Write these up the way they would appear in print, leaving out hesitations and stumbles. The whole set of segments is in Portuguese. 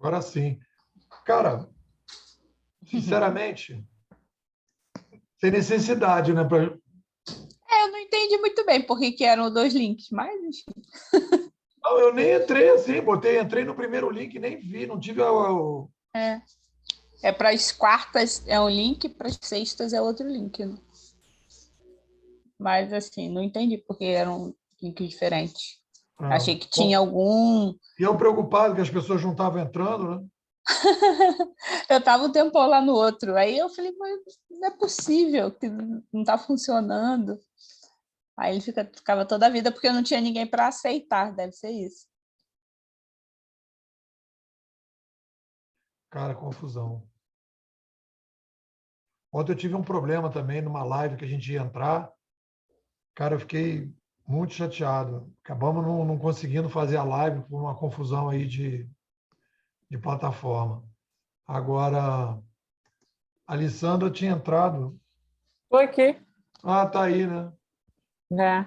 Agora sim. Cara, sinceramente, tem necessidade, né? Eu não entendi muito bem por que eram dois links, mas enfim. Não, eu nem entrei assim, entrei no primeiro link e nem vi, não tive Para as quartas é um link, para as sextas é outro link. Né? Mas assim, não entendi porque eram links diferentes. Achei que tinha Bom, algum. e eu preocupado que as pessoas não estavam entrando, né? Eu estava um tempão lá no outro. Aí eu falei, mas não é possível que não está funcionando. Aí ele ficava toda a vida porque não tinha ninguém para aceitar, deve ser isso. Cara, confusão. Ontem eu tive um problema também numa live que a gente ia entrar. Cara, eu fiquei muito chateado. Acabamos não conseguindo fazer a live por uma confusão aí de plataforma. Agora, a Alessandra tinha entrado. Estou aqui. Ah, tá aí, né? É.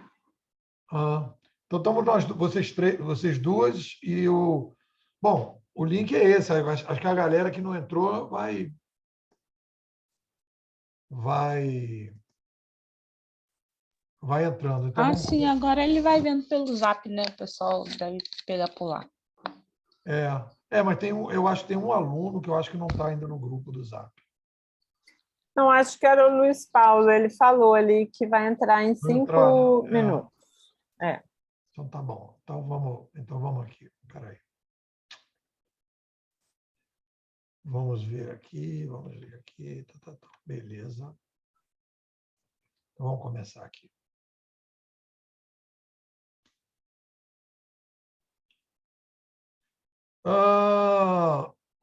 Ah, então estamos nós, vocês três, vocês duas e o. Bom, o link é esse. Acho que a galera que não entrou vai, vai entrando. Então vamos Sim, começar. agora ele vai vendo pelo Zap, né? O pessoal deve pegar por lá. Mas eu acho que tem um aluno que eu acho que não está ainda no grupo do Zap. Não, acho que era o Luiz Paulo. Ele falou ali que vai entrar em Vai entrar, né? 5 minutos. É. Então tá bom. Então vamos aqui. Peraí. Vamos ver aqui, vamos ver aqui. Tá. Beleza. Então vamos começar aqui.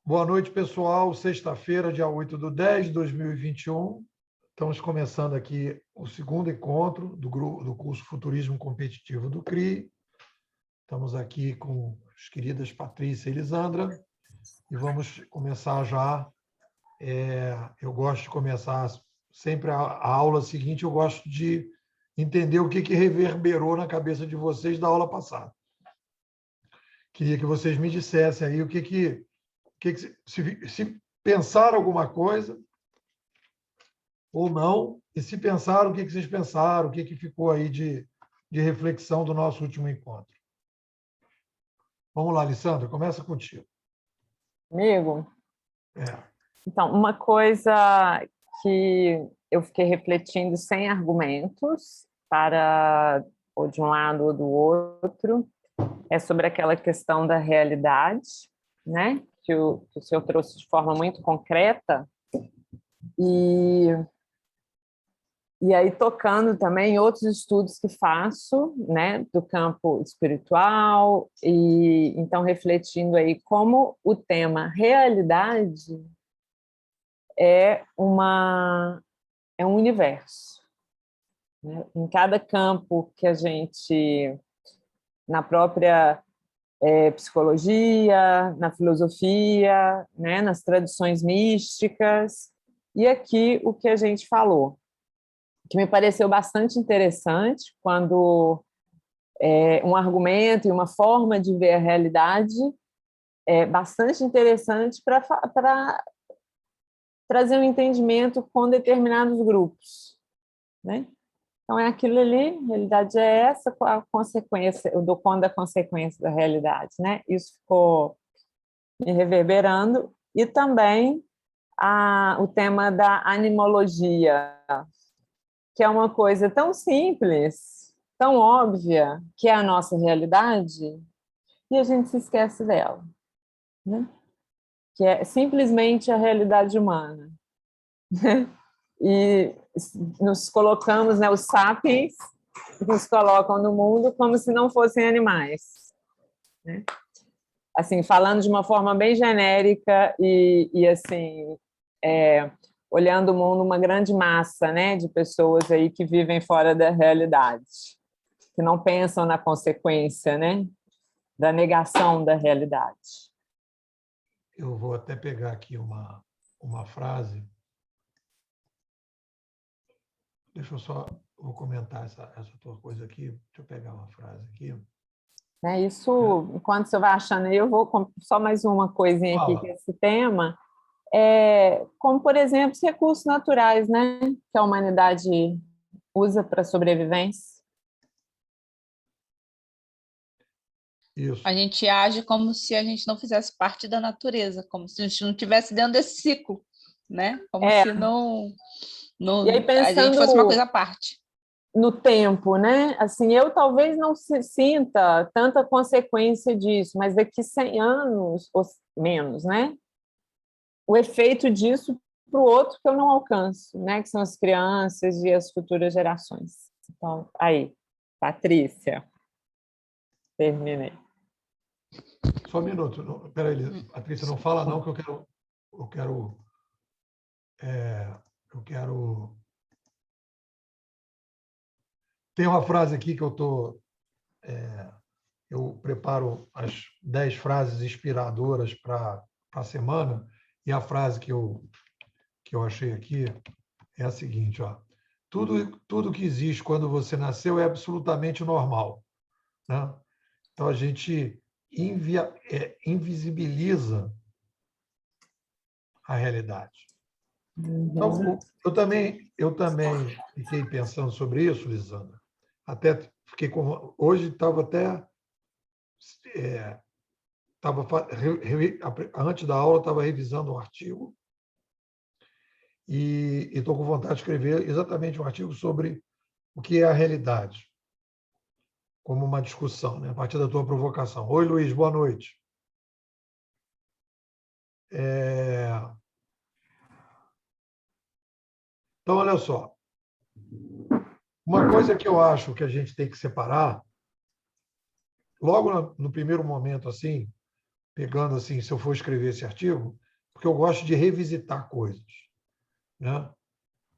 Boa noite, pessoal. Sexta-feira, dia 8/10/2021. Estamos começando aqui o segundo encontro do curso Futurismo Competitivo do CRI. Estamos aqui com as queridas Patrícia e Elisandra e vamos começar já. Eu gosto de começar sempre a aula seguinte, eu gosto de entender o que reverberou na cabeça de vocês da aula passada. Queria que vocês me dissessem aí se pensaram alguma coisa ou não, e se pensaram, o que vocês pensaram, o que ficou aí de reflexão do nosso último encontro. Vamos lá, Alessandra, começa contigo. Comigo? É. Então, uma coisa que eu fiquei refletindo sem argumentos, para ou de um lado ou do outro, é sobre aquela questão da realidade, né? Que o senhor trouxe de forma muito concreta, e aí tocando também em outros estudos que faço, né, do campo espiritual, e então refletindo aí como o tema realidade é um universo, né? Em cada campo que a gente, na própria psicologia, na filosofia, né, nas tradições místicas, e aqui o que a gente falou, que me pareceu bastante interessante, quando um argumento e uma forma de ver a realidade é bastante interessante para trazer um entendimento com determinados grupos, né? Então, é aquilo ali, a realidade é essa, a consequência, o do quando a consequência da realidade, né? Isso ficou me reverberando, e também o tema da animologia, que é uma coisa tão simples, tão óbvia, que é a nossa realidade, e a gente se esquece dela, né? Que é simplesmente a realidade humana. E nos colocamos, né, os sapiens nos colocam no mundo como se não fossem animais, né? Assim, falando de uma forma bem genérica e assim, olhando o mundo, uma grande massa, né, de pessoas aí que vivem fora da realidade, que não pensam na consequência, né, da negação da realidade. Eu vou até pegar aqui uma frase. Deixa eu só vou comentar essa tua coisa aqui. Deixa eu pegar uma frase aqui. Né? Isso, enquanto você vai achando aí, eu vou só mais uma coisinha aqui Fala. com esse tema, como, por exemplo, os recursos naturais, né, que a humanidade usa para sobrevivência. Isso. A gente age como se a gente não fizesse parte da natureza, como se a gente não estivesse dentro desse ciclo, né? Como se E aí, a gente fosse uma coisa pensando à parte. no tempo, né? Assim, eu talvez não sinta tanta consequência disso, mas daqui 100 anos, ou menos, né? O efeito disso para o outro que eu não alcanço, né? Que são as crianças e as futuras gerações. Então, aí, Patrícia, terminei. Só um minuto. Espera aí, Patrícia, não fala não, que eu quero. Tem uma frase aqui que eu preparo as 10 frases inspiradoras para a semana, e a frase que eu achei aqui é a seguinte, ó: tudo que existe quando você nasceu é absolutamente normal, né? Então a gente invisibiliza a realidade. Então, eu também fiquei pensando sobre isso, Lisandra. Até fiquei hoje estava até estava antes da aula estava revisando um artigo e estou com vontade de escrever exatamente um artigo sobre o que é a realidade, como uma discussão, né? A partir da tua provocação. Oi, Luiz, boa noite. Então, olha só. Uma coisa que eu acho que a gente tem que separar, logo no primeiro momento, assim, pegando assim, se eu for escrever esse artigo, porque eu gosto de revisitar coisas, né?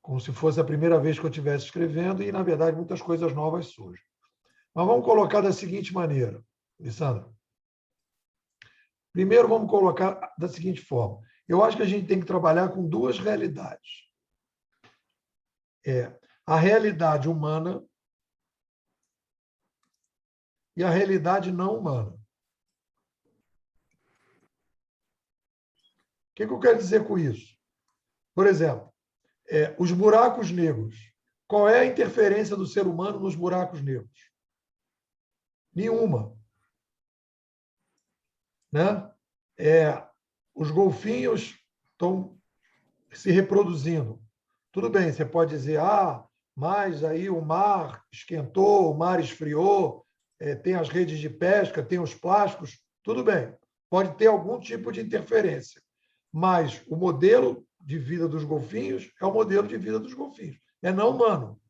Como se fosse a primeira vez que eu estivesse escrevendo e, na verdade, muitas coisas novas surgem. Mas vamos colocar da seguinte maneira, Alessandra. Primeiro, vamos colocar da seguinte forma. Eu acho que a gente tem que trabalhar com duas realidades. A realidade humana e a realidade não humana. O que eu quero dizer com isso? Por exemplo, os buracos negros. Qual é a interferência do ser humano nos buracos negros? Nenhuma. Né? Os golfinhos estão se reproduzindo. Tudo bem, você pode dizer, mas aí o mar esquentou, o mar esfriou, tem as redes de pesca, tem os plásticos, tudo bem, pode ter algum tipo de interferência. Mas o modelo de vida dos golfinhos é o modelo de vida dos golfinhos, é não humano.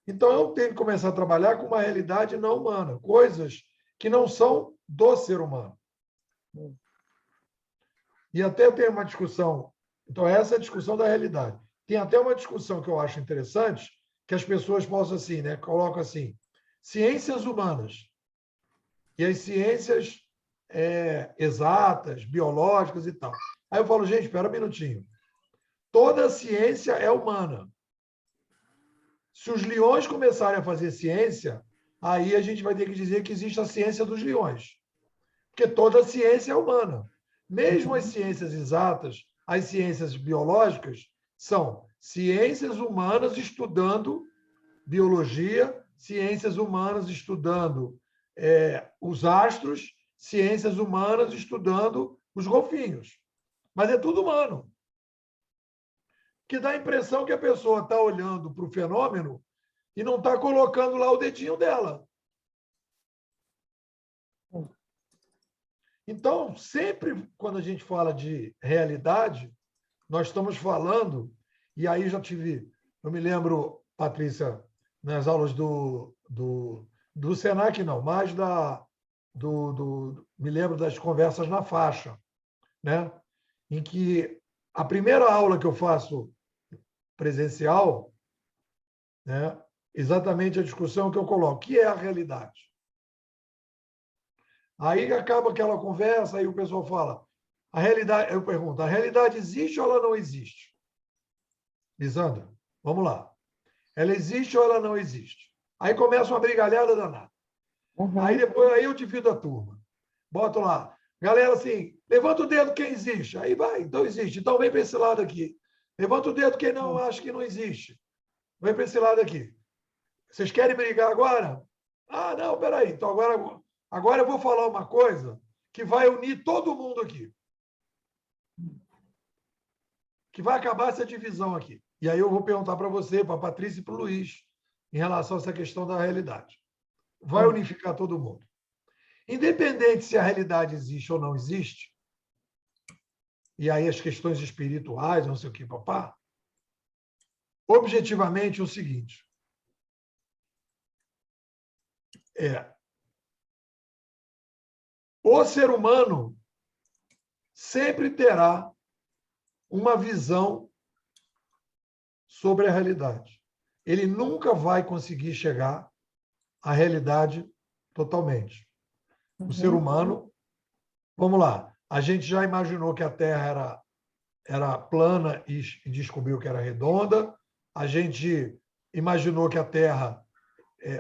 Então, eu tenho que começar a trabalhar com uma realidade não humana, coisas que não são do ser humano. E até tem uma discussão, então essa é a discussão da realidade. Tem até uma discussão que eu acho interessante, que as pessoas possam assim, né, colocam assim, ciências humanas e as ciências exatas, biológicas e tal. Aí eu falo, gente, espera um minutinho. Toda ciência é humana. Se os leões começarem a fazer ciência, aí a gente vai ter que dizer que existe a ciência dos leões. Porque toda ciência é humana. Mesmo as ciências exatas, as ciências biológicas, são ciências humanas estudando biologia, ciências humanas estudando os astros, ciências humanas estudando os golfinhos. Mas é tudo humano. Que dá a impressão que a pessoa está olhando para o fenômeno e não está colocando lá o dedinho dela. Então, sempre quando a gente fala de realidade, nós estamos falando, e aí já tive, eu me lembro, Patrícia, nas aulas do Senac, não, mais me lembro das conversas na faixa, né? Em que a primeira aula que eu faço presencial, né, exatamente a discussão que eu coloco, que é a realidade. Aí acaba aquela conversa, aí o pessoal fala, a realidade, eu pergunto, a realidade existe ou ela não existe? Lisandra, vamos lá. Ela existe ou ela não existe? Aí começa uma brigalhada danada. Uhum. Aí eu divido a turma. Boto lá. Galera, assim, levanta o dedo quem existe. Aí vai, então existe. Então vem para esse lado aqui. Levanta o dedo quem não acha que não existe. Vem para esse lado aqui. Vocês querem brigar agora? Ah, não, peraí. Então agora eu vou falar uma coisa que vai unir todo mundo aqui. Que vai acabar essa divisão aqui. E aí eu vou perguntar para você, para a Patrícia e para o Luiz, em relação a essa questão da realidade. Vai unificar todo mundo. Independente se a realidade existe ou não existe, e aí as questões espirituais, não sei o que, papá, objetivamente é o seguinte, o ser humano sempre terá uma visão sobre a realidade. Ele nunca vai conseguir chegar à realidade totalmente. O ser humano, vamos lá, a gente já imaginou que a Terra era plana e descobriu que era redonda, a gente imaginou que a Terra,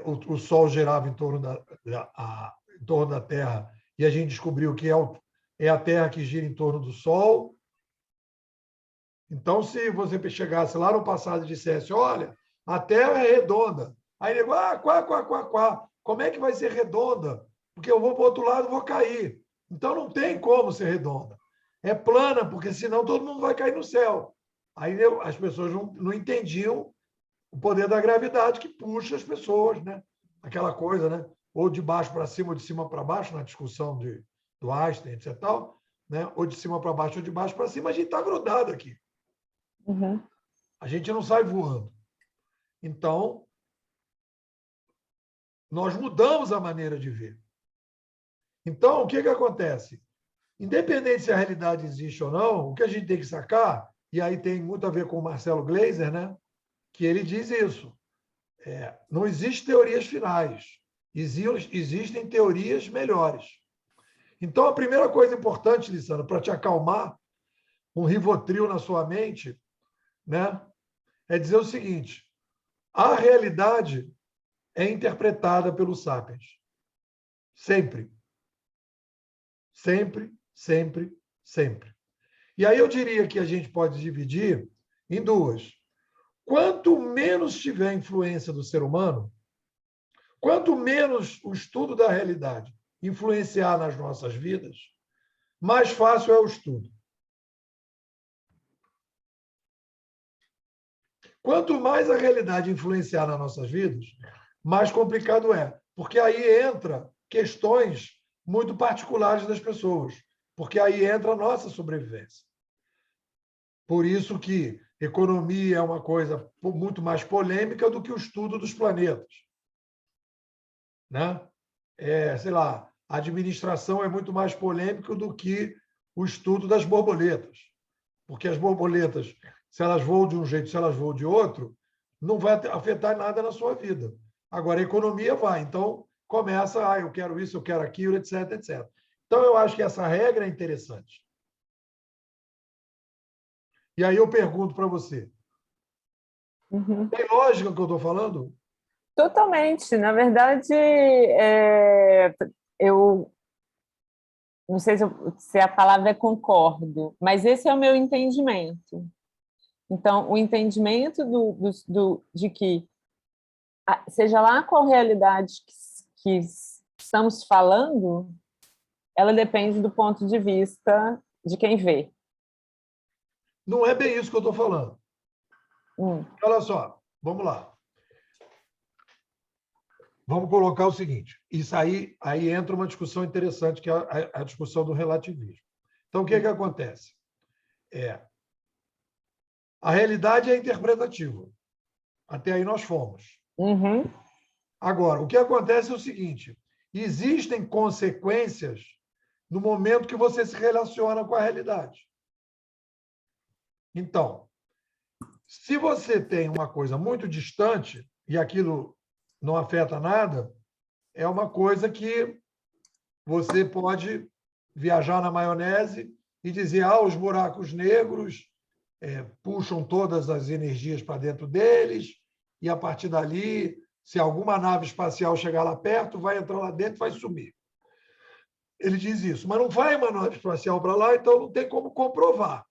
o Sol girava em torno da Terra, e a gente descobriu que é a Terra que gira em torno do Sol. Então, se você chegasse lá no passado e dissesse, olha, a Terra é redonda, aí nego, quá, como é que vai ser redonda? Porque eu vou para o outro lado e vou cair. Então, não tem como ser redonda. É plana, porque senão todo mundo vai cair no céu. Aí as pessoas não entendiam o poder da gravidade que puxa as pessoas, né? Aquela coisa, né? Ou de baixo para cima, ou de cima para baixo, na discussão do Einstein, etc. Tal, né? Ou de cima para baixo, ou de baixo para cima, a gente está grudado aqui. Uhum. A gente não sai voando. Então, nós mudamos a maneira de ver. Então, o que acontece? Independente se a realidade existe ou não, o que a gente tem que sacar, e aí tem muito a ver com o Marcelo Gleiser, né? Que ele diz isso. Não existem teorias finais. Existem teorias melhores. Então, a primeira coisa importante, Lissandra, para te acalmar, um Rivotril na sua mente, né? É dizer o seguinte, a realidade é interpretada pelos sapiens. Sempre. Sempre, sempre, sempre. E aí eu diria que a gente pode dividir em duas. Quanto menos tiver influência do ser humano, quanto menos o estudo da realidade influenciar nas nossas vidas, mais fácil é o estudo. Quanto mais a realidade influenciar nas nossas vidas, mais complicado é, porque aí entra questões muito particulares das pessoas, porque aí entra a nossa sobrevivência. Por isso que economia é uma coisa muito mais polêmica do que o estudo dos planetas. Né? Sei lá, a administração é muito mais polêmica do que o estudo das borboletas. Porque as borboletas, se elas voam de um jeito, se elas voam de outro, não vai afetar nada na sua vida. Agora, a economia vai. Então, começa, eu quero isso, eu quero aquilo, etc, etc. Então, eu acho que essa regra é interessante. E aí eu pergunto para você, tem lógica o que eu estou falando? Totalmente. Na verdade, eu não sei se a palavra é concordo, mas esse é o meu entendimento. Então, o entendimento de que, seja lá qual realidade que estamos falando, ela depende do ponto de vista de quem vê. Não é bem isso que eu estou falando. Olha só, vamos lá. Vamos colocar o seguinte, isso aí entra uma discussão interessante, que é a discussão do relativismo. Então, o que acontece? A realidade é interpretativa. Até aí nós fomos. Agora, o que acontece é o seguinte, existem consequências no momento que você se relaciona com a realidade. Então, se você tem uma coisa muito distante e aquilo não afeta nada, é uma coisa que você pode viajar na maionese e dizer, os buracos negros puxam todas as energias para dentro deles e, a partir dali, Se alguma nave espacial chegar lá perto, vai entrar lá dentro e vai sumir. Ele diz isso, mas não vai uma nave espacial para lá, então não tem como comprovar.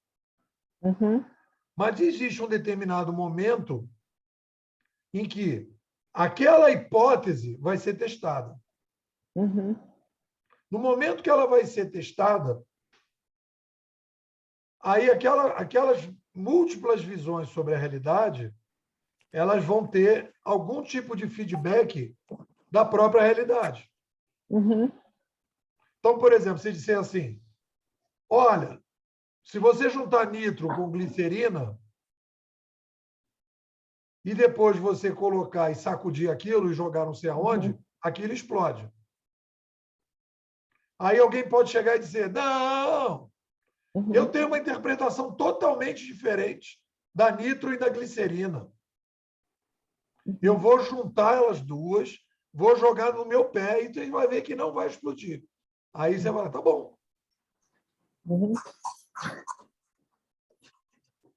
Uhum. Mas existe um determinado momento em que aquela hipótese vai ser testada. Uhum. No momento que ela vai ser testada, aí aquelas múltiplas visões sobre a realidade, elas vão ter algum tipo de feedback da própria realidade. Uhum. Então, por exemplo, se disser assim, olha, se você juntar nitro com glicerina e depois você colocar e sacudir aquilo e jogar não sei aonde, aquilo explode. Aí alguém pode chegar e dizer, não, eu tenho uma interpretação totalmente diferente da nitro e da glicerina. Eu vou juntar elas duas, vou jogar no meu pé e você vai ver que não vai explodir. Aí você vai, tá bom.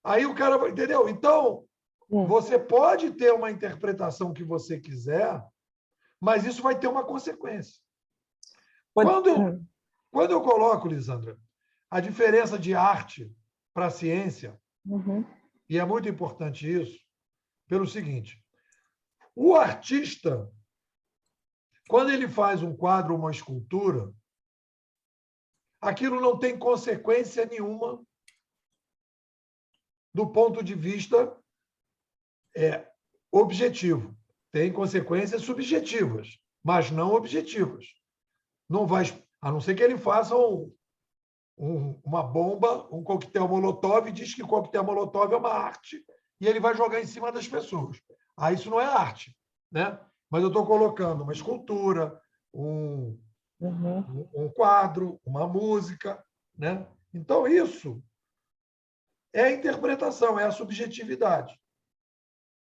Aí o cara vai, entendeu? Então, você pode ter uma interpretação que você quiser, mas isso vai ter uma consequência. Quando eu coloco, Lisandra, a diferença de arte para a ciência, e é muito importante isso, pelo seguinte, o artista, quando ele faz um quadro ou uma escultura, aquilo não tem consequência nenhuma do ponto de vista objetivo. Tem consequências subjetivas, mas não objetivas. Não vai, a não ser que ele faça uma bomba, um coquetel molotov, e diz que coquetel molotov é uma arte, e ele vai jogar em cima das pessoas. Aí isso não é arte, né? Mas eu estou colocando uma escultura, um quadro, uma música, né? Então, isso é a interpretação, é a subjetividade.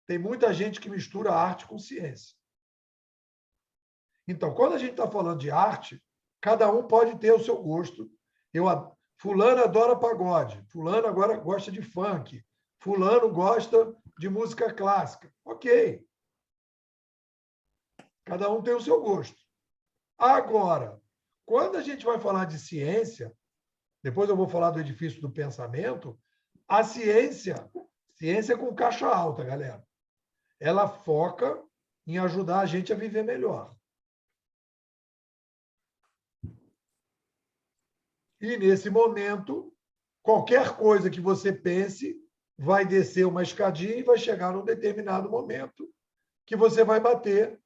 Tem muita gente que mistura arte com ciência. Então, quando a gente está falando de arte, cada um pode ter o seu gosto. Fulano adora pagode, fulano agora gosta de funk, fulano gosta de música clássica. Ok. Cada um tem o seu gosto. Agora, quando a gente vai falar de ciência, depois eu vou falar do edifício do pensamento, a ciência com caixa alta, galera, ela foca em ajudar a gente a viver melhor. E, nesse momento, qualquer coisa que você pense vai descer uma escadinha e vai chegar num determinado momento que você vai bater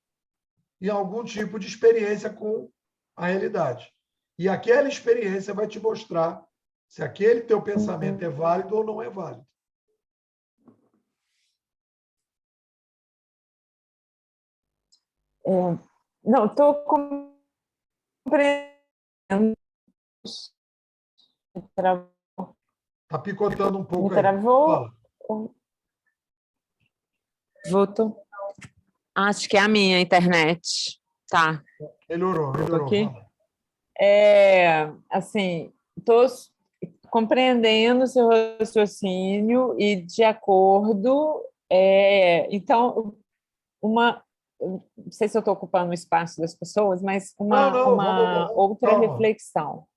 em algum tipo de experiência com a realidade. E aquela experiência vai te mostrar se aquele teu pensamento é válido ou não é válido. Não, estou compreendendo. Está picotando um pouco Me aí. travou? Fala. Voltou. Acho que é a minha internet. Tá. Melhorou. Aqui. Fala. Assim, estou compreendendo o seu raciocínio e de acordo. Então, não sei se eu estou ocupando o espaço das pessoas, mas uma outra reflexão.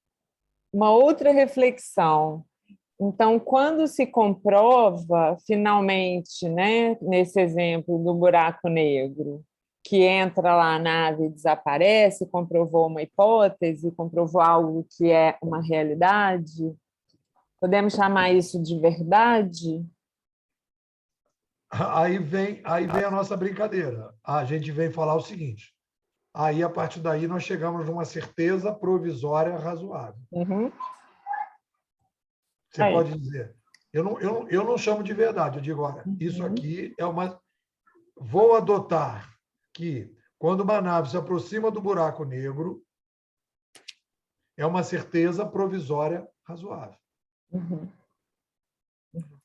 Uma outra reflexão. Então, quando se comprova, finalmente, né, nesse exemplo do buraco negro, que entra lá a nave e desaparece, comprovou uma hipótese, comprovou algo que é uma realidade, podemos chamar isso de verdade? Aí vem a nossa brincadeira. A gente vem falar o seguinte, aí, a partir daí, nós chegamos numa certeza provisória razoável. Você pode dizer, eu não chamo de verdade, eu digo, olha, isso aqui é uma... Vou adotar que, quando uma nave se aproxima do buraco negro, é uma certeza provisória razoável.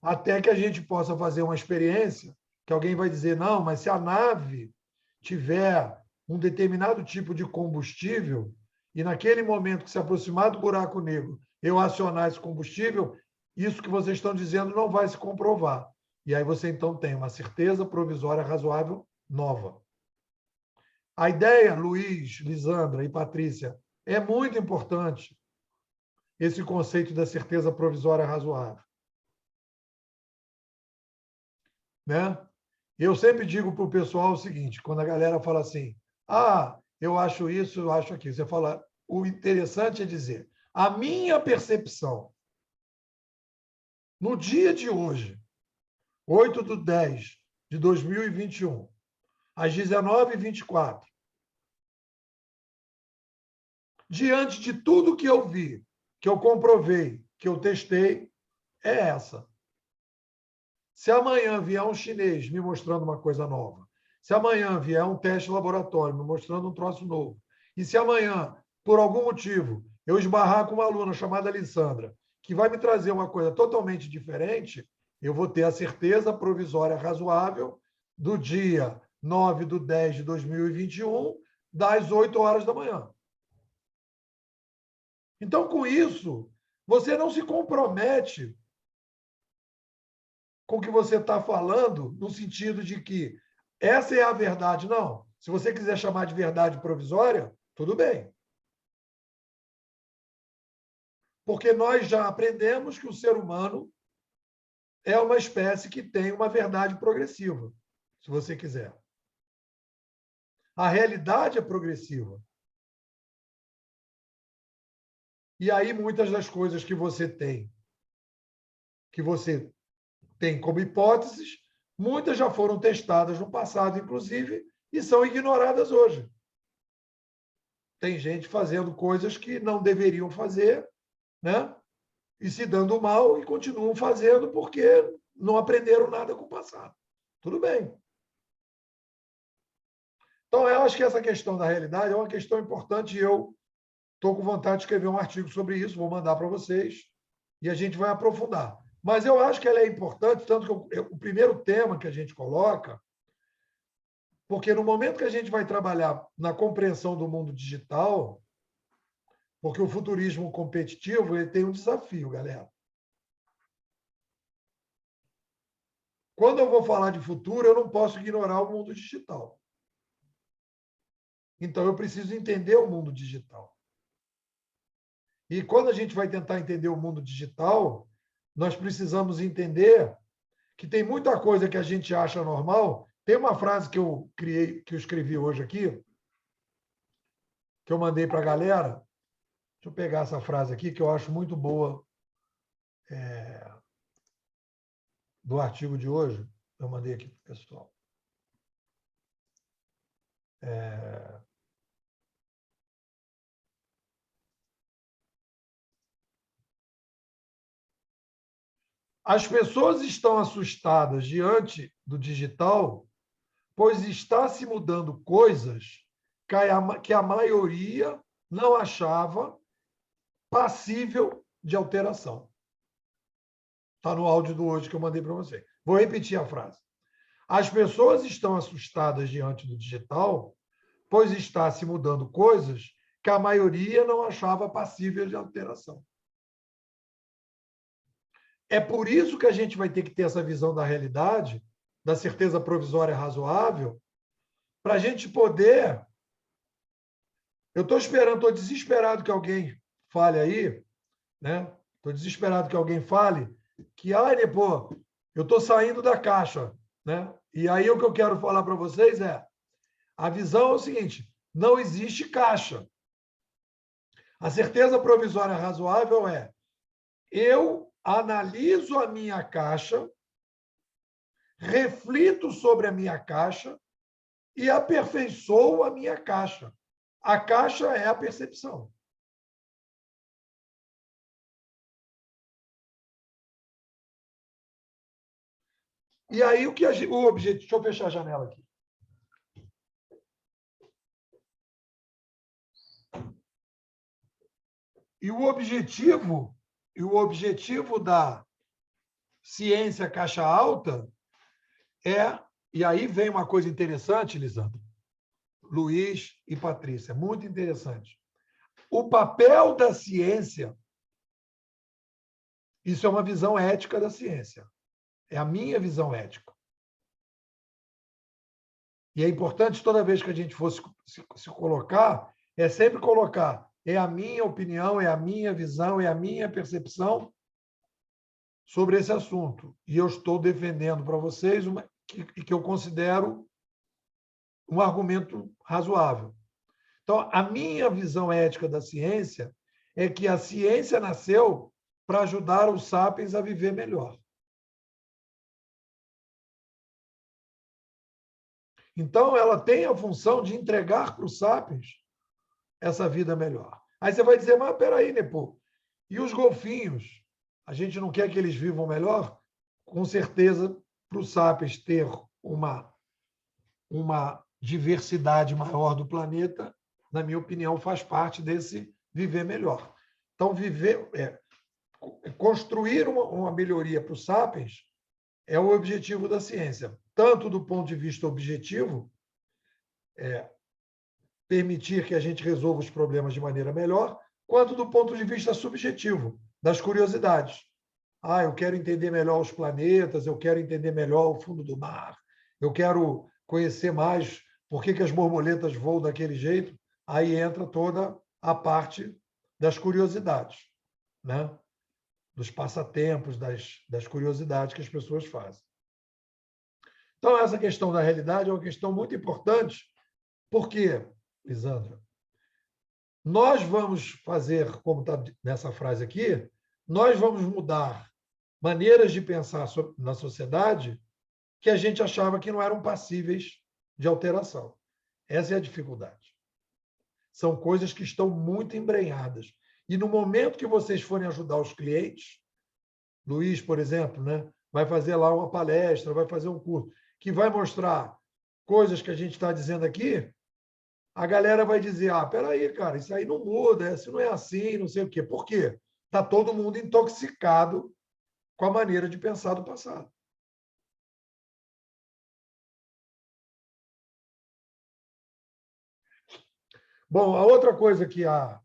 Até que a gente possa fazer uma experiência que alguém vai dizer, não, mas se a nave tiver um determinado tipo de combustível e naquele momento que se aproximar do buraco negro eu acionar esse combustível, isso que vocês estão dizendo não vai se comprovar. E aí você, então, tem uma certeza provisória razoável nova. A ideia, Luiz, Lisandra e Patrícia, é muito importante esse conceito da certeza provisória razoável. Né? Eu sempre digo para o pessoal o seguinte, quando a galera fala assim, eu acho isso, eu acho aquilo. Você fala, o interessante é dizer, a minha percepção, no dia de hoje, 8/10/2021, às 19h24, diante de tudo que eu vi, que eu comprovei, que eu testei, é essa. Se amanhã vier um chinês me mostrando uma coisa nova, se amanhã vier um teste laboratório me mostrando um troço novo, e se amanhã, por algum motivo, eu esbarrar com uma aluna chamada Alessandra, que vai me trazer uma coisa totalmente diferente, eu vou ter a certeza provisória razoável do dia 9/10/2021, das 8 horas da manhã. Então, com isso, você não se compromete com o que você está falando, no sentido de que essa é a verdade. Não. Se você quiser chamar de verdade provisória, tudo bem. Porque nós já aprendemos que o ser humano é uma espécie que tem uma verdade progressiva, se você quiser. A realidade é progressiva. E aí, muitas das coisas que você tem como hipóteses, muitas já foram testadas no passado, inclusive, e são ignoradas hoje. Tem gente fazendo coisas que não deveriam fazer, né? E se dando mal e continuam fazendo porque não aprenderam nada com o passado. Tudo bem. Então, eu acho que essa questão da realidade é uma questão importante e eu estou com vontade de escrever um artigo sobre isso, vou mandar para vocês e a gente vai aprofundar. Mas eu acho que ela é importante, tanto que o primeiro tema que a gente coloca, porque no momento que a gente vai trabalhar na compreensão do mundo digital, porque o futurismo competitivo ele tem um desafio, galera. Quando eu vou falar de futuro, eu não posso ignorar o mundo digital. Então, eu preciso entender o mundo digital. E quando a gente vai tentar entender o mundo digital, nós precisamos entender que tem muita coisa que a gente acha normal. Tem uma frase que eu criei, que eu escrevi hoje aqui, que eu mandei para a galera. Deixa eu pegar essa frase aqui, que eu acho muito boa, do artigo de hoje. Eu mandei aqui para o pessoal. As pessoas estão assustadas diante do digital, pois está se mudando coisas que a maioria não achava passível de alteração. Está no áudio do hoje que eu mandei para você. Vou repetir a frase. As pessoas estão assustadas diante do digital, pois está se mudando coisas que a maioria não achava passíveis de alteração. É por isso que a gente vai ter que ter essa visão da realidade, da certeza provisória razoável, para a gente poder... Eu estou esperando, estou desesperado que alguém fale aí, né? Estou desesperado que alguém fale que, pô, eu estou saindo da caixa, né? E aí o que eu quero falar para vocês é, a visão é o seguinte, não existe caixa. A certeza provisória razoável é, eu analiso a minha caixa, reflito sobre a minha caixa e aperfeiçoo a minha caixa. A caixa é a percepção. E aí o objetivo... Deixa eu fechar a janela aqui. E o objetivo da ciência caixa alta é... E aí vem uma coisa interessante, Lisandro, Luiz e Patrícia, muito interessante. O papel da ciência, isso é uma visão ética da ciência, é a minha visão ética. E é importante, toda vez que a gente for se colocar, é sempre colocar, é a minha opinião, é a minha visão, é a minha percepção sobre esse assunto. E eu estou defendendo para vocês que eu considero um argumento razoável. Então, a minha visão ética da ciência é que a ciência nasceu para ajudar os sapiens a viver melhor. Então, ela tem a função de entregar para os sapiens essa vida melhor. Aí você vai dizer, mas peraí, Nepo, e os golfinhos? A gente não quer que eles vivam melhor? Com certeza, para os sapiens ter uma diversidade maior do planeta, na minha opinião, faz parte desse viver melhor. Então, construir uma melhoria para os sapiens é o objetivo da ciência, tanto do ponto de vista objetivo, permitir que a gente resolva os problemas de maneira melhor, quanto do ponto de vista subjetivo, das curiosidades. Eu quero entender melhor os planetas, eu quero entender melhor o fundo do mar, eu quero conhecer mais por que as borboletas voam daquele jeito. Aí entra toda a parte das curiosidades, né? Dos passatempos, das curiosidades que as pessoas fazem. Então, essa questão da realidade é uma questão muito importante, porque, Lisandra, nós vamos fazer, como está nessa frase aqui, nós vamos mudar maneiras de pensar na sociedade que a gente achava que não eram passíveis de alteração. Essa é a dificuldade. São coisas que estão muito embrenhadas. E no momento que vocês forem ajudar os clientes, Luiz, por exemplo, né, vai fazer lá uma palestra, vai fazer um curso, que vai mostrar coisas que a gente está dizendo aqui, a galera vai dizer, peraí, cara, isso aí não muda, isso não é assim, não sei o quê. Por quê? Está todo mundo intoxicado com a maneira de pensar do passado. Bom, a outra coisa que a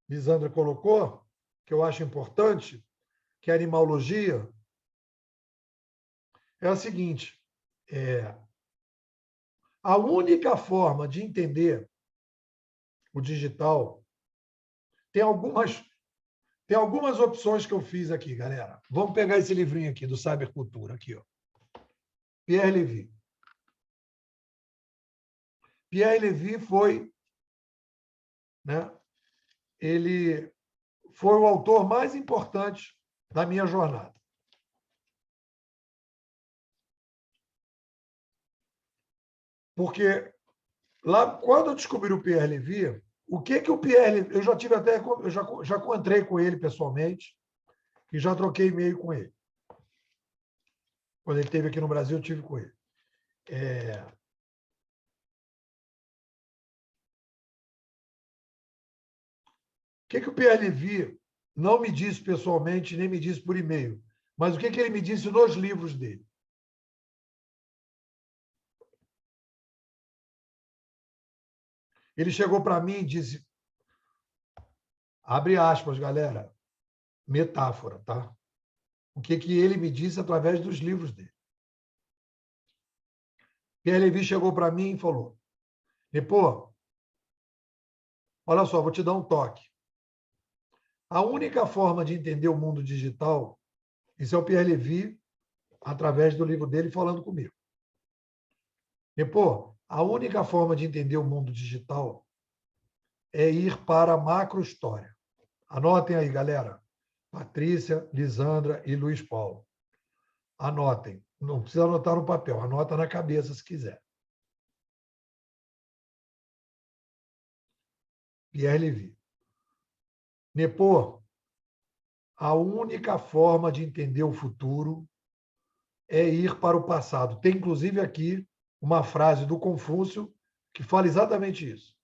Lisandra colocou, que eu acho importante, que é a animalogia, é a seguinte, a única forma de entender o digital, tem algumas opções que eu fiz aqui, galera. Vamos pegar esse livrinho aqui, do Cybercultura, aqui, ó. Pierre Levy. Pierre Levy foi, né, ele foi o autor mais importante da minha jornada. Porque lá, quando eu descobri o Pierre Levy, o que o Pierre Levy... Eu já encontrei com ele pessoalmente e já troquei e-mail com ele. Quando ele esteve aqui no Brasil, eu tive com ele. O que o Pierre Levy não me disse pessoalmente, nem me disse por e-mail, mas o que ele me disse nos livros dele? Ele chegou para mim e disse, abre aspas, galera, metáfora, tá? O que ele me disse através dos livros dele. Pierre Levy chegou para mim e falou, Nepô, olha só, vou te dar um toque. A única forma de entender o mundo digital, isso é o Pierre Levy, através do livro dele, falando comigo. Nepô, a única forma de entender o mundo digital é ir para a macrohistória. Anotem aí, galera. Patrícia, Lisandra e Luiz Paulo. Anotem. Não precisa anotar no papel, anota na cabeça se quiser. Pierre Levy. Nepô, a única forma de entender o futuro é ir para o passado. Tem, inclusive, aqui uma frase do Confúcio que fala exatamente isso.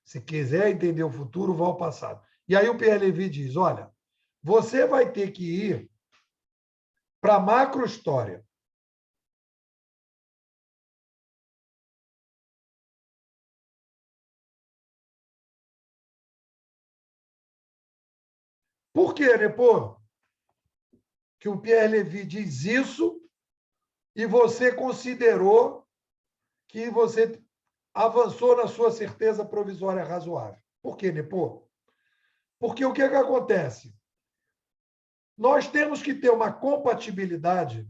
Se quiser entender o futuro, vá ao passado. E aí o Pierre Levy diz, olha, você vai ter que ir para a macrohistória. Por quê, Nepô? Que o Pierre Levy diz isso e você considerou que você avançou na sua certeza provisória razoável. Por quê, Nepô? Porque o que é que acontece? Nós temos que ter uma compatibilidade.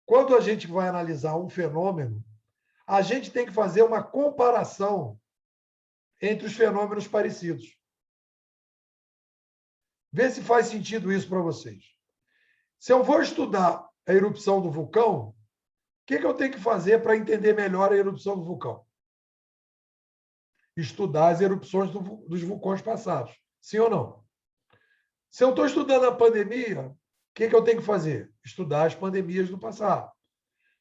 Quando a gente vai analisar um fenômeno, a gente tem que fazer uma comparação entre os fenômenos parecidos. Vê se faz sentido isso para vocês. Se eu vou estudar a erupção do vulcão, o que eu tenho que fazer para entender melhor a erupção do vulcão? Estudar as erupções dos vulcões passados. Sim ou não? Se eu estou estudando a pandemia, o que eu tenho que fazer? Estudar as pandemias do passado.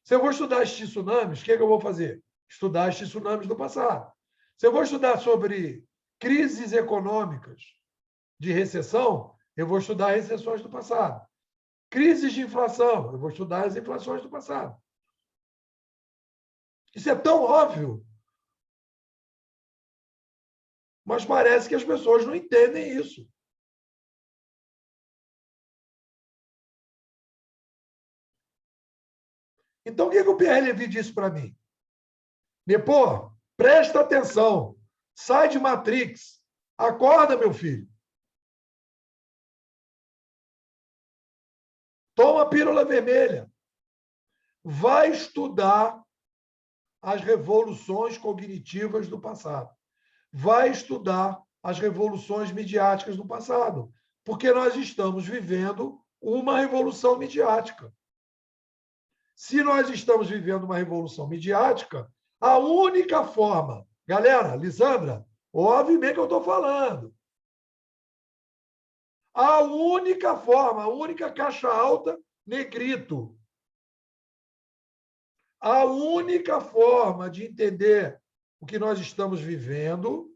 Se eu vou estudar os tsunamis, o que eu vou fazer? Estudar os tsunamis do passado. Se eu vou estudar sobre crises econômicas de recessão, eu vou estudar recessões do passado. Crises de inflação, eu vou estudar as inflações do passado. Isso é tão óbvio, mas parece que as pessoas não entendem isso. Então, o que o Pierre Levy disse para mim? Nepô, presta atenção, sai de Matrix, acorda, meu filho. Toma a pílula vermelha. Vai estudar as revoluções cognitivas do passado. Vai estudar as revoluções midiáticas do passado, porque nós estamos vivendo uma revolução midiática. Se nós estamos vivendo uma revolução midiática, a única forma... Galera, Lisandra, ouve bem o que eu estou falando. A única forma, a única caixa alta, negrito. A única forma de entender o que nós estamos vivendo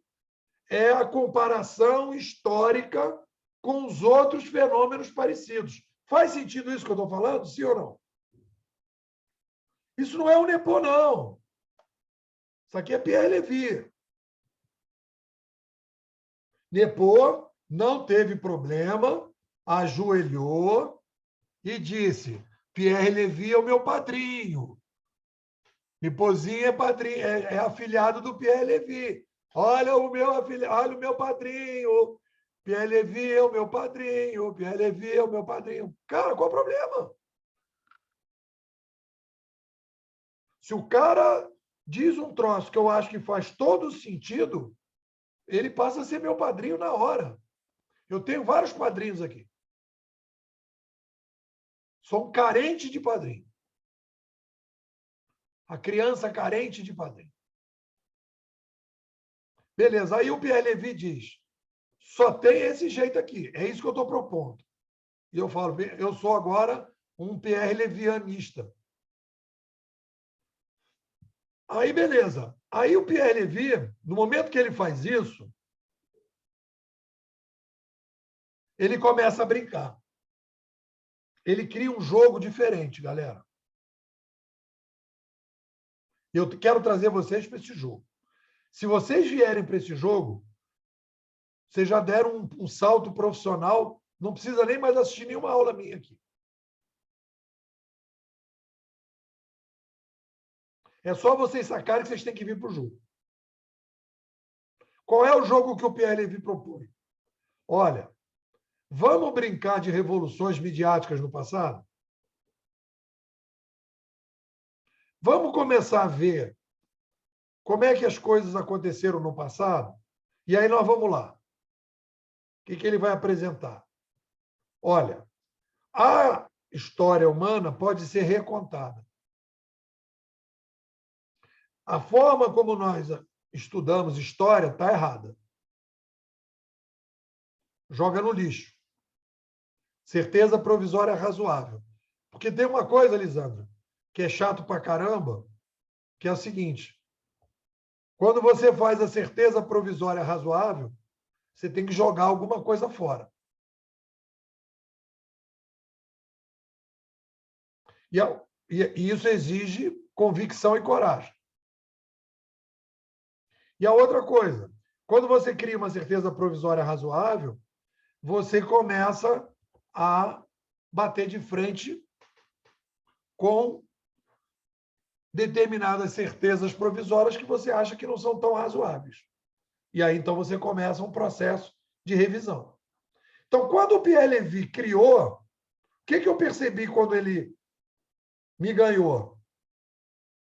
é a comparação histórica com os outros fenômenos parecidos. Faz sentido isso que eu estou falando? Sim ou não? Isso não é o Nepô, não. Isso aqui é Pierre Levy. Nepô não teve problema, ajoelhou e disse: Pierre Levy é o meu padrinho. Nepôzinho é padrinho, é afilhado do Pierre Levy. Olha o meu afilhado, olha o meu padrinho. Pierre Levy é o meu padrinho. Pierre Levy é o meu padrinho. Cara, qual o problema? Se o cara diz um troço que eu acho que faz todo sentido, ele passa a ser meu padrinho na hora. Eu tenho vários padrinhos aqui. Sou um carente de padrinho. A criança carente de padrinho. Beleza, aí o Pierre Levy diz, só tem esse jeito aqui, é isso que eu estou propondo. E eu falo, eu sou agora um Pierre Levianista. Aí, beleza. Aí o Pierre Levy, no momento que ele faz isso, ele começa a brincar. Ele cria um jogo diferente, galera. Eu quero trazer vocês para esse jogo. Se vocês vierem para esse jogo, vocês já deram um salto profissional, não precisa nem mais assistir nenhuma aula minha aqui. É só vocês sacarem que vocês têm que vir para o jogo. Qual é o jogo que o Pierre Levy propõe? Olha, vamos brincar de revoluções midiáticas no passado? Vamos começar a ver como é que as coisas aconteceram no passado? E aí nós vamos lá. O que ele vai apresentar? Olha, a história humana pode ser recontada. A forma como nós estudamos história está errada. Joga no lixo. Certeza provisória razoável. Porque tem uma coisa, Lisandra, que é chato pra caramba, que é o seguinte. Quando você faz a certeza provisória razoável, você tem que jogar alguma coisa fora. E isso exige convicção e coragem. E a outra coisa, quando você cria uma certeza provisória razoável, você começa a bater de frente com determinadas certezas provisórias que você acha que não são tão razoáveis. E aí, então, você começa um processo de revisão. Então, quando o Pierre Levy criou, o que eu percebi quando ele me ganhou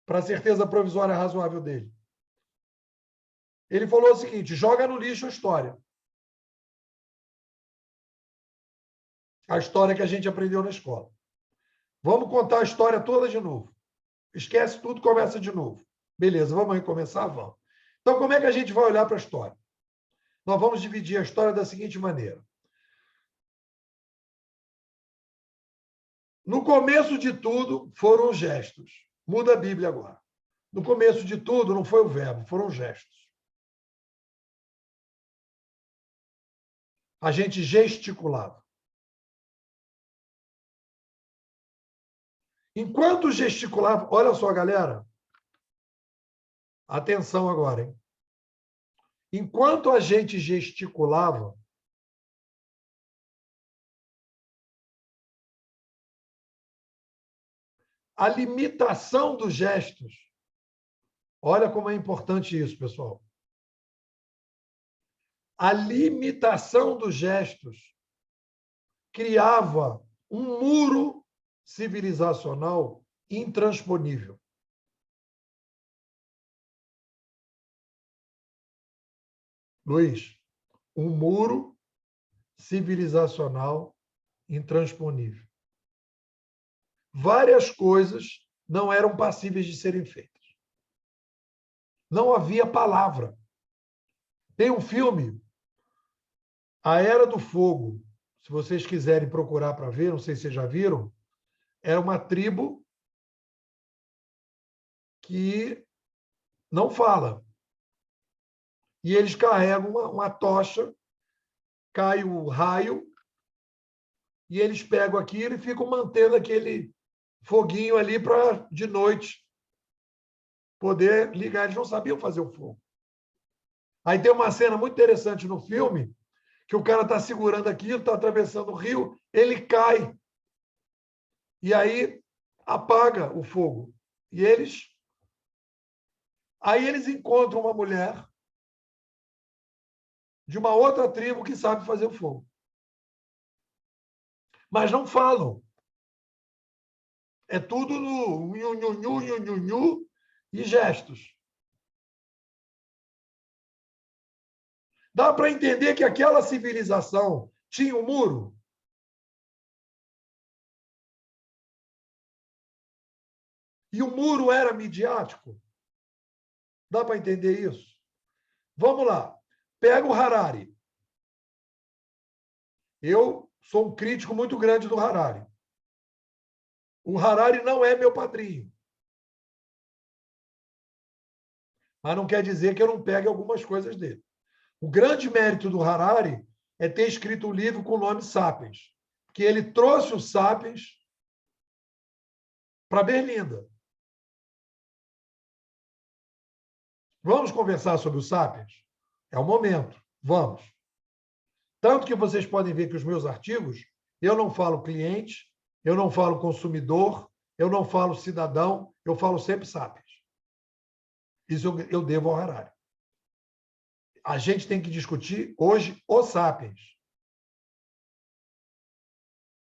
para a certeza provisória razoável dele? Ele falou o seguinte: joga no lixo a história. A história que a gente aprendeu na escola. Vamos contar a história toda de novo. Esquece tudo, começa de novo. Beleza, vamos recomeçar? Vamos. Então, como é que a gente vai olhar para a história? Nós vamos dividir a história da seguinte maneira. No começo de tudo, foram os gestos. Muda a Bíblia agora. No começo de tudo, não foi o verbo, foram os gestos. A gente gesticulava. Enquanto gesticulava, olha só, galera, atenção agora, hein? Enquanto a gente gesticulava, a limitação dos gestos, olha como é importante isso, pessoal. A limitação dos gestos criava um muro civilizacional intransponível. Luiz, um muro civilizacional intransponível. Várias coisas não eram passíveis de serem feitas. Não havia palavra. Tem um filme, A Era do Fogo, se vocês quiserem procurar para ver, não sei se vocês já viram, é uma tribo que não fala. E eles carregam uma tocha, cai o raio, e eles pegam aquilo e ficam mantendo aquele foguinho ali para, de noite, poder ligar. Eles não sabiam fazer o fogo. Aí tem uma cena muito interessante no filme, que o cara está segurando aquilo, está atravessando o rio, ele cai. E aí apaga o fogo. E aí eles encontram uma mulher de uma outra tribo que sabe fazer o fogo. Mas não falam. É tudo no nhu e gestos. Dá para entender que aquela civilização tinha um muro? E o muro era midiático? Dá para entender isso? Vamos lá. Pega o Harari. Eu sou um crítico muito grande do Harari. O Harari não é meu padrinho. Mas não quer dizer que eu não pegue algumas coisas dele. O grande mérito do Harari é ter escrito um livro com o nome Sapiens, que ele trouxe o Sapiens para Berlinda. Vamos conversar sobre o Sapiens? É o momento. Vamos. Tanto que vocês podem ver que os meus artigos, eu não falo cliente, eu não falo consumidor, eu não falo cidadão, eu falo sempre Sapiens. Isso eu devo ao Harari. A gente tem que discutir hoje o Sapiens.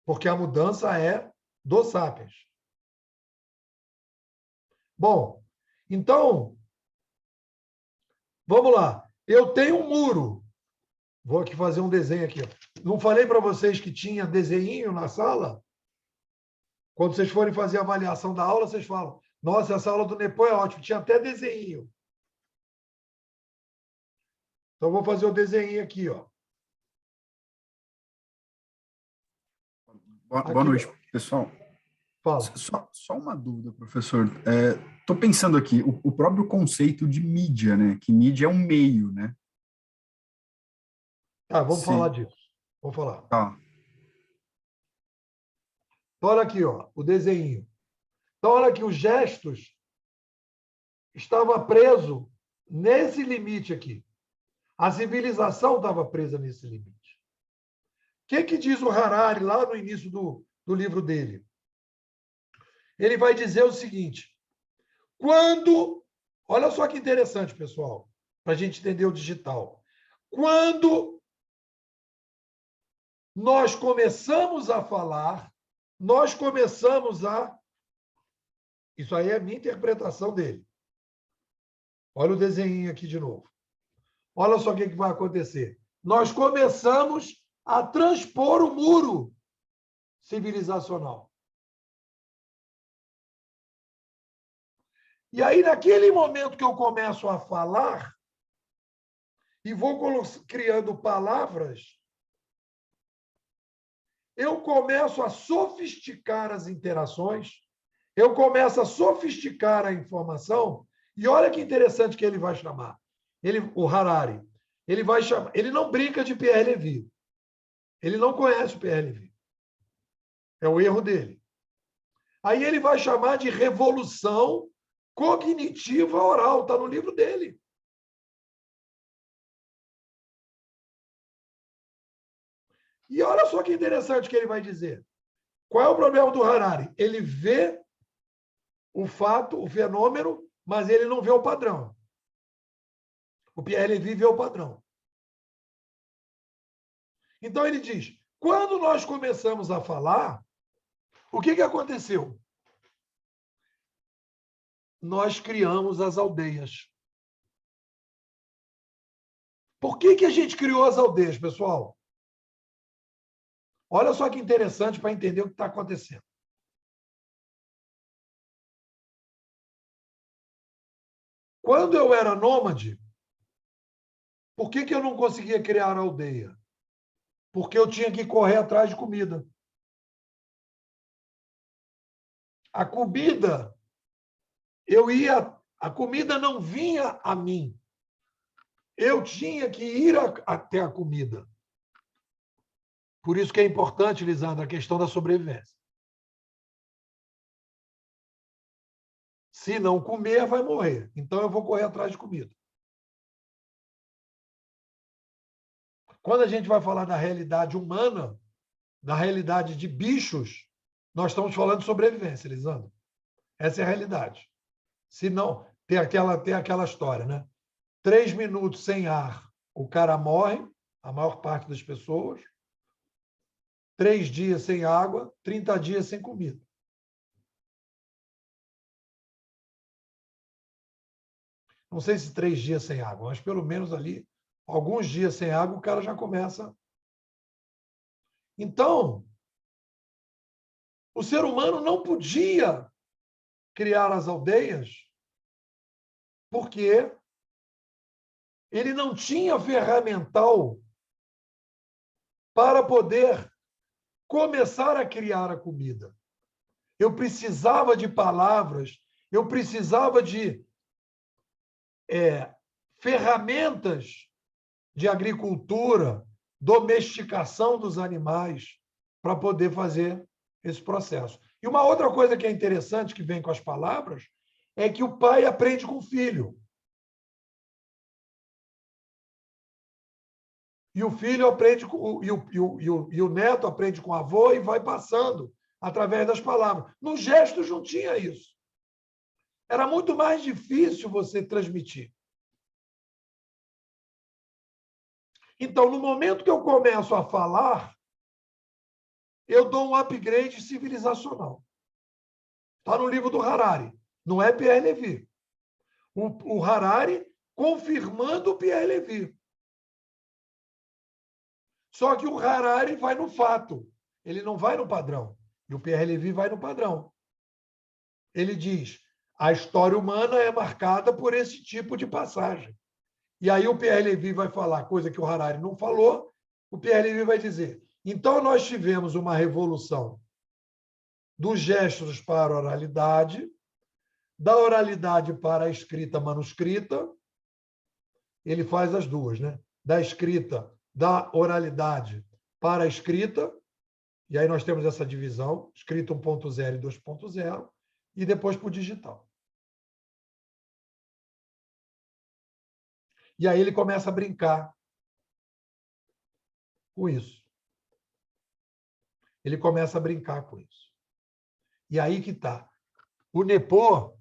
Porque a mudança é do Sapiens. Bom, então, vamos lá. Eu tenho um muro. Vou aqui fazer um desenho aqui. Não falei para vocês que tinha desenho na sala? Quando vocês forem fazer a avaliação da aula, vocês falam, nossa, essa aula do Nepo é ótima, tinha até desenho. Então, vou fazer o desenho aqui, ó. Boa noite, pessoal. Fala. Só uma dúvida, professor. Estou pensando aqui, o próprio conceito de mídia, né? Que mídia é um meio, né? Vamos falar disso. Vamos falar. Tá. Olha aqui, ó, o desenho. Então, olha aqui, os gestos estavam presos nesse limite aqui. A civilização estava presa nesse limite. O que diz o Harari lá no início do livro dele? Ele vai dizer o seguinte: Quando, olha só que interessante, pessoal, para a gente entender o digital. Quando nós começamos a falar, nós começamos a... Isso aí é a minha interpretação dele. Olha o desenho aqui de novo. Olha só o que vai acontecer. Nós começamos a transpor o muro civilizacional. E aí, naquele momento que eu começo a falar e vou criando palavras, eu começo a sofisticar as interações, eu começo a sofisticar a informação, e olha que interessante que ele vai chamar. O Harari, ele vai chamar, ele não brinca de Pierre Levy. Ele não conhece o Pierre Levy. É o erro dele. Aí ele vai chamar de revolução cognitiva oral, está no livro dele. E olha só que interessante que ele vai dizer. Qual é o problema do Harari? Ele vê o fato, o fenômeno, mas ele não vê o padrão. O Pierre Levy vê o padrão. Então ele diz, quando nós começamos a falar, o que aconteceu? Nós criamos as aldeias. Por que a gente criou as aldeias, pessoal? Olha só que interessante para entender o que está acontecendo. Quando eu era nômade, por que eu não conseguia criar a aldeia? Porque eu tinha que correr atrás de comida. A comida, a comida não vinha a mim. Eu tinha que ir até a comida. Por isso que é importante, Lisandra, a questão da sobrevivência. Se não comer, vai morrer. Então, eu vou correr atrás de comida. Quando a gente vai falar da realidade humana, da realidade de bichos, nós estamos falando de sobrevivência, Lisandra. Essa é a realidade. Se não, tem aquela história, né? 3 minutos sem ar, o cara morre, a maior parte das pessoas. 3 dias sem água, 30 dias sem comida. Não sei se 3 dias sem água, mas pelo menos ali, alguns dias sem água, o cara já começa. Então, o ser humano não podia criar as aldeias porque ele não tinha ferramental para poder começar a criar a comida. Eu precisava de palavras, eu precisava de ferramentas de agricultura, domesticação dos animais, para poder fazer esse processo. E uma outra coisa que é interessante, que vem com as palavras, é que o pai aprende com o filho. E o filho aprende e o neto aprende com o avô e vai passando através das palavras. No gesto não tinha isso. Era muito mais difícil você transmitir. Então, no momento que eu começo a falar, eu dou um upgrade civilizacional. Está no livro do Harari. Não é Pierre Levy. O Harari confirmando o Pierre Levy. Só que o Harari vai no fato. Ele não vai no padrão. E o Pierre Levy vai no padrão. Ele diz, a história humana é marcada por esse tipo de passagem. E aí o Pierre Levy vai falar coisa que o Harari não falou, o Pierre Levy vai dizer, então nós tivemos uma revolução dos gestos para a oralidade, da oralidade para a escrita manuscrita, ele faz as duas, né? Da escrita, da oralidade para a escrita, e aí nós temos essa divisão, escrita 1.0 e 2.0, e depois para o digital. E aí ele começa a brincar com isso. Ele começa a brincar com isso. E aí que está. O Nepô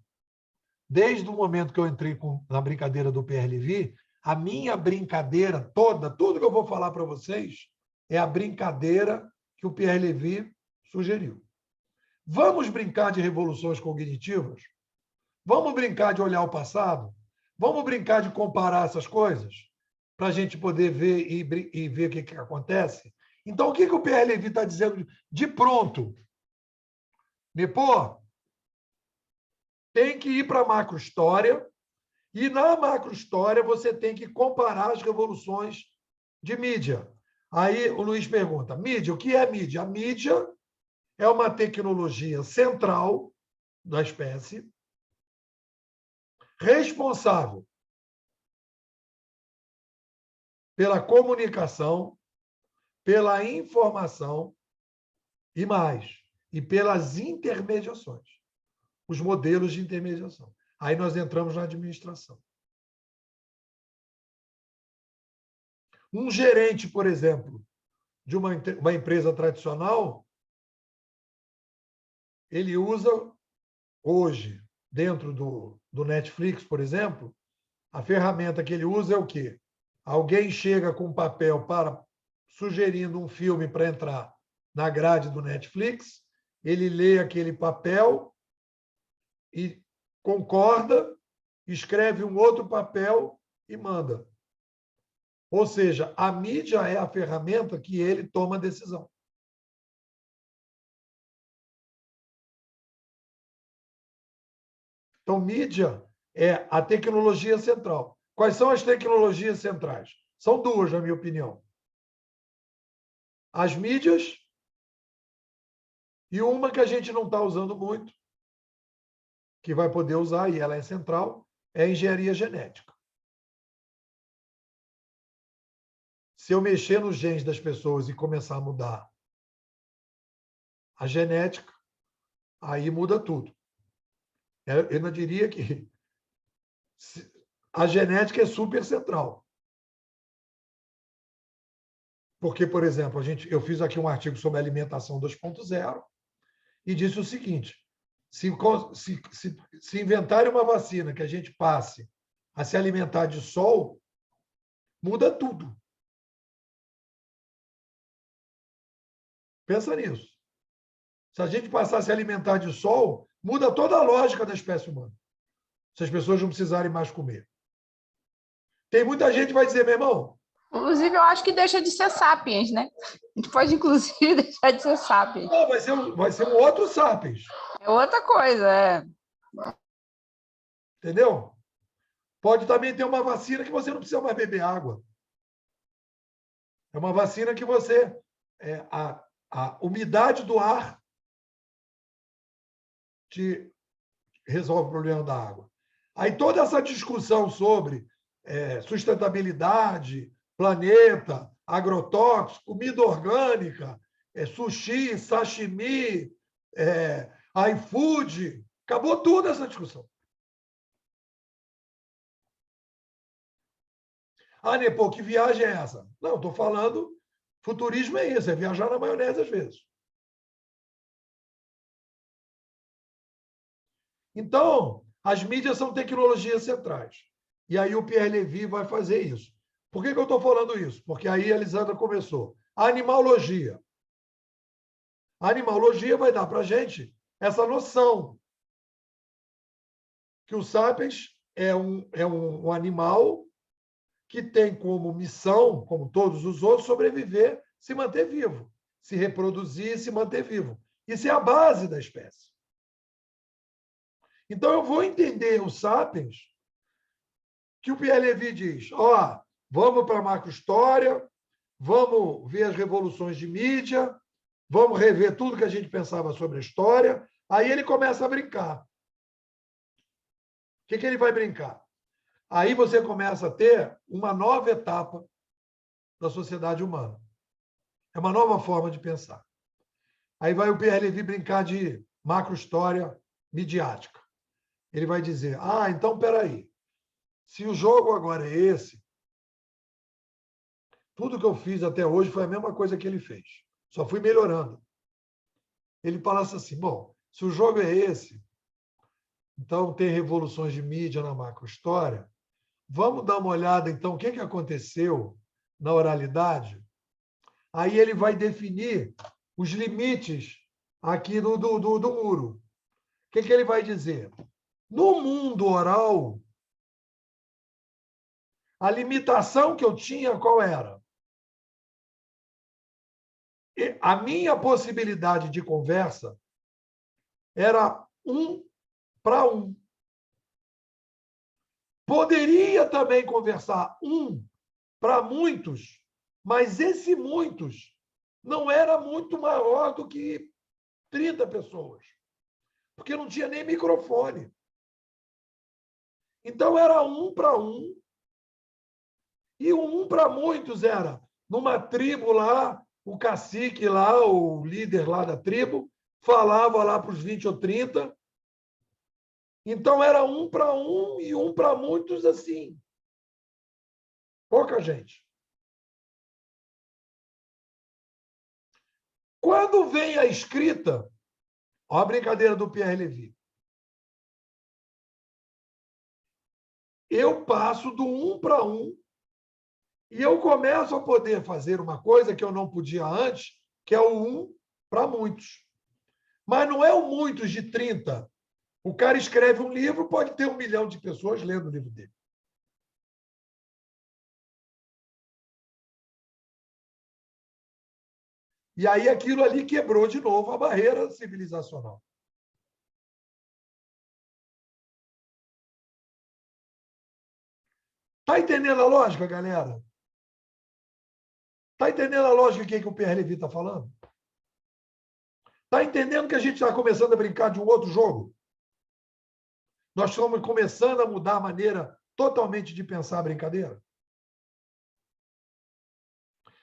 desde o momento que eu entrei na brincadeira do PRLV, a minha brincadeira toda, tudo que eu vou falar para vocês, é a brincadeira que o PRLV sugeriu. Vamos brincar de revoluções cognitivas? Vamos brincar de olhar o passado? Vamos brincar de comparar essas coisas? Para a gente poder ver e ver o que acontece? Então, o que o PRLV está dizendo de pronto? Nepô, tem que ir para a macrohistória, e na macrohistória você tem que comparar as revoluções de mídia. Aí o Luiz pergunta, mídia, o que é mídia? A mídia é uma tecnologia central da espécie, responsável pela comunicação, pela informação e mais, e pelas intermediações, os modelos de intermediação. Aí nós entramos na administração. Um gerente, por exemplo, de uma empresa tradicional, ele usa hoje, dentro do Netflix, por exemplo, a ferramenta que ele usa é o quê? Alguém chega com um papel sugerindo um filme para entrar na grade do Netflix, ele lê aquele papel e concorda, escreve um outro papel e manda. Ou seja, a mídia é a ferramenta que ele toma a decisão. Então, mídia é a tecnologia central. Quais são as tecnologias centrais? São duas, na minha opinião. As mídias e uma que a gente não está usando muito, que vai poder usar, e ela é central, é a engenharia genética. Se eu mexer nos genes das pessoas e começar a mudar a genética, aí muda tudo. Eu não diria que a genética é super central. Porque, por exemplo, eu fiz aqui um artigo sobre alimentação 2.0 e disse o seguinte, se inventarem uma vacina que a gente passe a se alimentar de sol, muda tudo. Pensa nisso. Se a gente passar a se alimentar de sol, muda toda a lógica da espécie humana. Se as pessoas não precisarem mais comer. Tem muita gente que vai dizer, meu irmão... Inclusive, eu acho que deixa de ser sapiens, né? A gente pode, inclusive, deixar de ser sapiens. Não, vai ser um outro sapiens. É outra coisa, é. Entendeu? Pode também ter uma vacina que você não precisa mais beber água. É uma vacina que você... a umidade do ar te resolve o problema da água. Aí toda essa discussão sobre sustentabilidade, planeta, agrotóxico, comida orgânica, sushi, sashimi, iFood, acabou tudo essa discussão. Ah, Nepô, que viagem é essa? Não, estou falando, futurismo é isso, é viajar na maionese às vezes. Então, as mídias são tecnologias centrais. E aí o Pierre Levy vai fazer isso. Por que eu estou falando isso? Porque aí a Elisandra começou. A animalogia. A animalogia vai dar para a gente essa noção que o sapiens é um animal que tem como missão, como todos os outros, sobreviver, se manter vivo, se reproduzir e se manter vivo. Isso é a base da espécie. Então, eu vou entender o sapiens que o Pierre Levy diz, vamos para a macrohistória, vamos ver as revoluções de mídia, vamos rever tudo que a gente pensava sobre a história. Aí ele começa a brincar. O que ele vai brincar? Aí você começa a ter uma nova etapa da sociedade humana. É uma nova forma de pensar. Aí vai o Pierre Levy brincar de macrohistória midiática. Ele vai dizer, então, espera aí. Se o jogo agora é esse, tudo que eu fiz até hoje foi a mesma coisa que ele fez. Só fui melhorando. Ele falasse assim, bom, se o jogo é esse, Então, tem revoluções de mídia na macrohistória. Vamos dar uma olhada, então, o que aconteceu na oralidade? Aí ele vai definir os limites aqui do muro. O que ele vai dizer? No mundo oral, a limitação que eu tinha, qual era? A minha possibilidade de conversa era 1 para 1. Poderia também conversar 1 para muitos, mas esse muitos não era muito maior do que 30 pessoas, porque não tinha nem microfone. Então, era 1 para 1, e o 1 para muitos era numa tribo lá, o cacique lá, o líder lá da tribo, falava lá para os 20 ou 30. Então, era 1 para 1 e 1 para muitos assim. Pouca gente. Quando vem a escrita, olha a brincadeira do Pierre Levy. Eu passo do 1 para 1 e eu começo a poder fazer uma coisa que eu não podia antes, que é o 1 para muitos. Mas não é o muitos de 30. O cara escreve um livro, pode ter 1 milhão de pessoas lendo o livro dele. E aí aquilo ali quebrou de novo a barreira civilizacional. Está entendendo a lógica, galera? Está entendendo a lógica que o Pierre Levy está falando? Está entendendo que a gente está começando a brincar de um outro jogo? Nós estamos começando a mudar a maneira totalmente de pensar a brincadeira?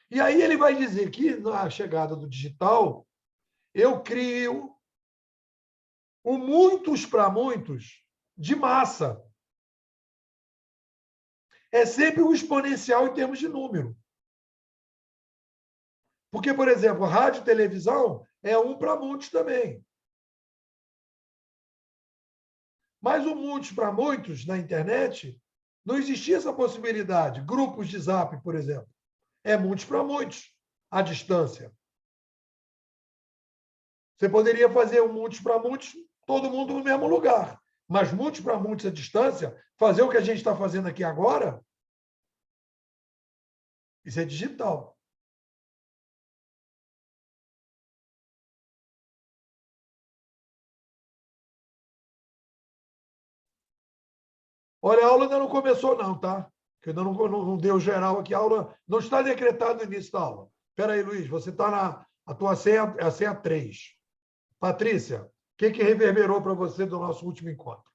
E aí ele vai dizer que, na chegada do digital, eu crio o muitos para muitos de massa. É sempre um exponencial em termos de número. Porque, por exemplo, rádio e televisão é 1 para muitos também. Mas o muitos para muitos na internet, não existia essa possibilidade. Grupos de zap, por exemplo. É muitos para muitos, à distância. Você poderia fazer um muitos para muitos, todo mundo no mesmo lugar. Mas muitos para muitos à distância, fazer o que a gente está fazendo aqui agora, isso é digital. Olha, a aula ainda não começou, não, tá? Porque ainda não deu geral aqui. A aula não está decretado o início da aula. Espera aí, Luiz, você está a tua senha, a senha 3. Patrícia, o que reverberou para você do nosso último encontro?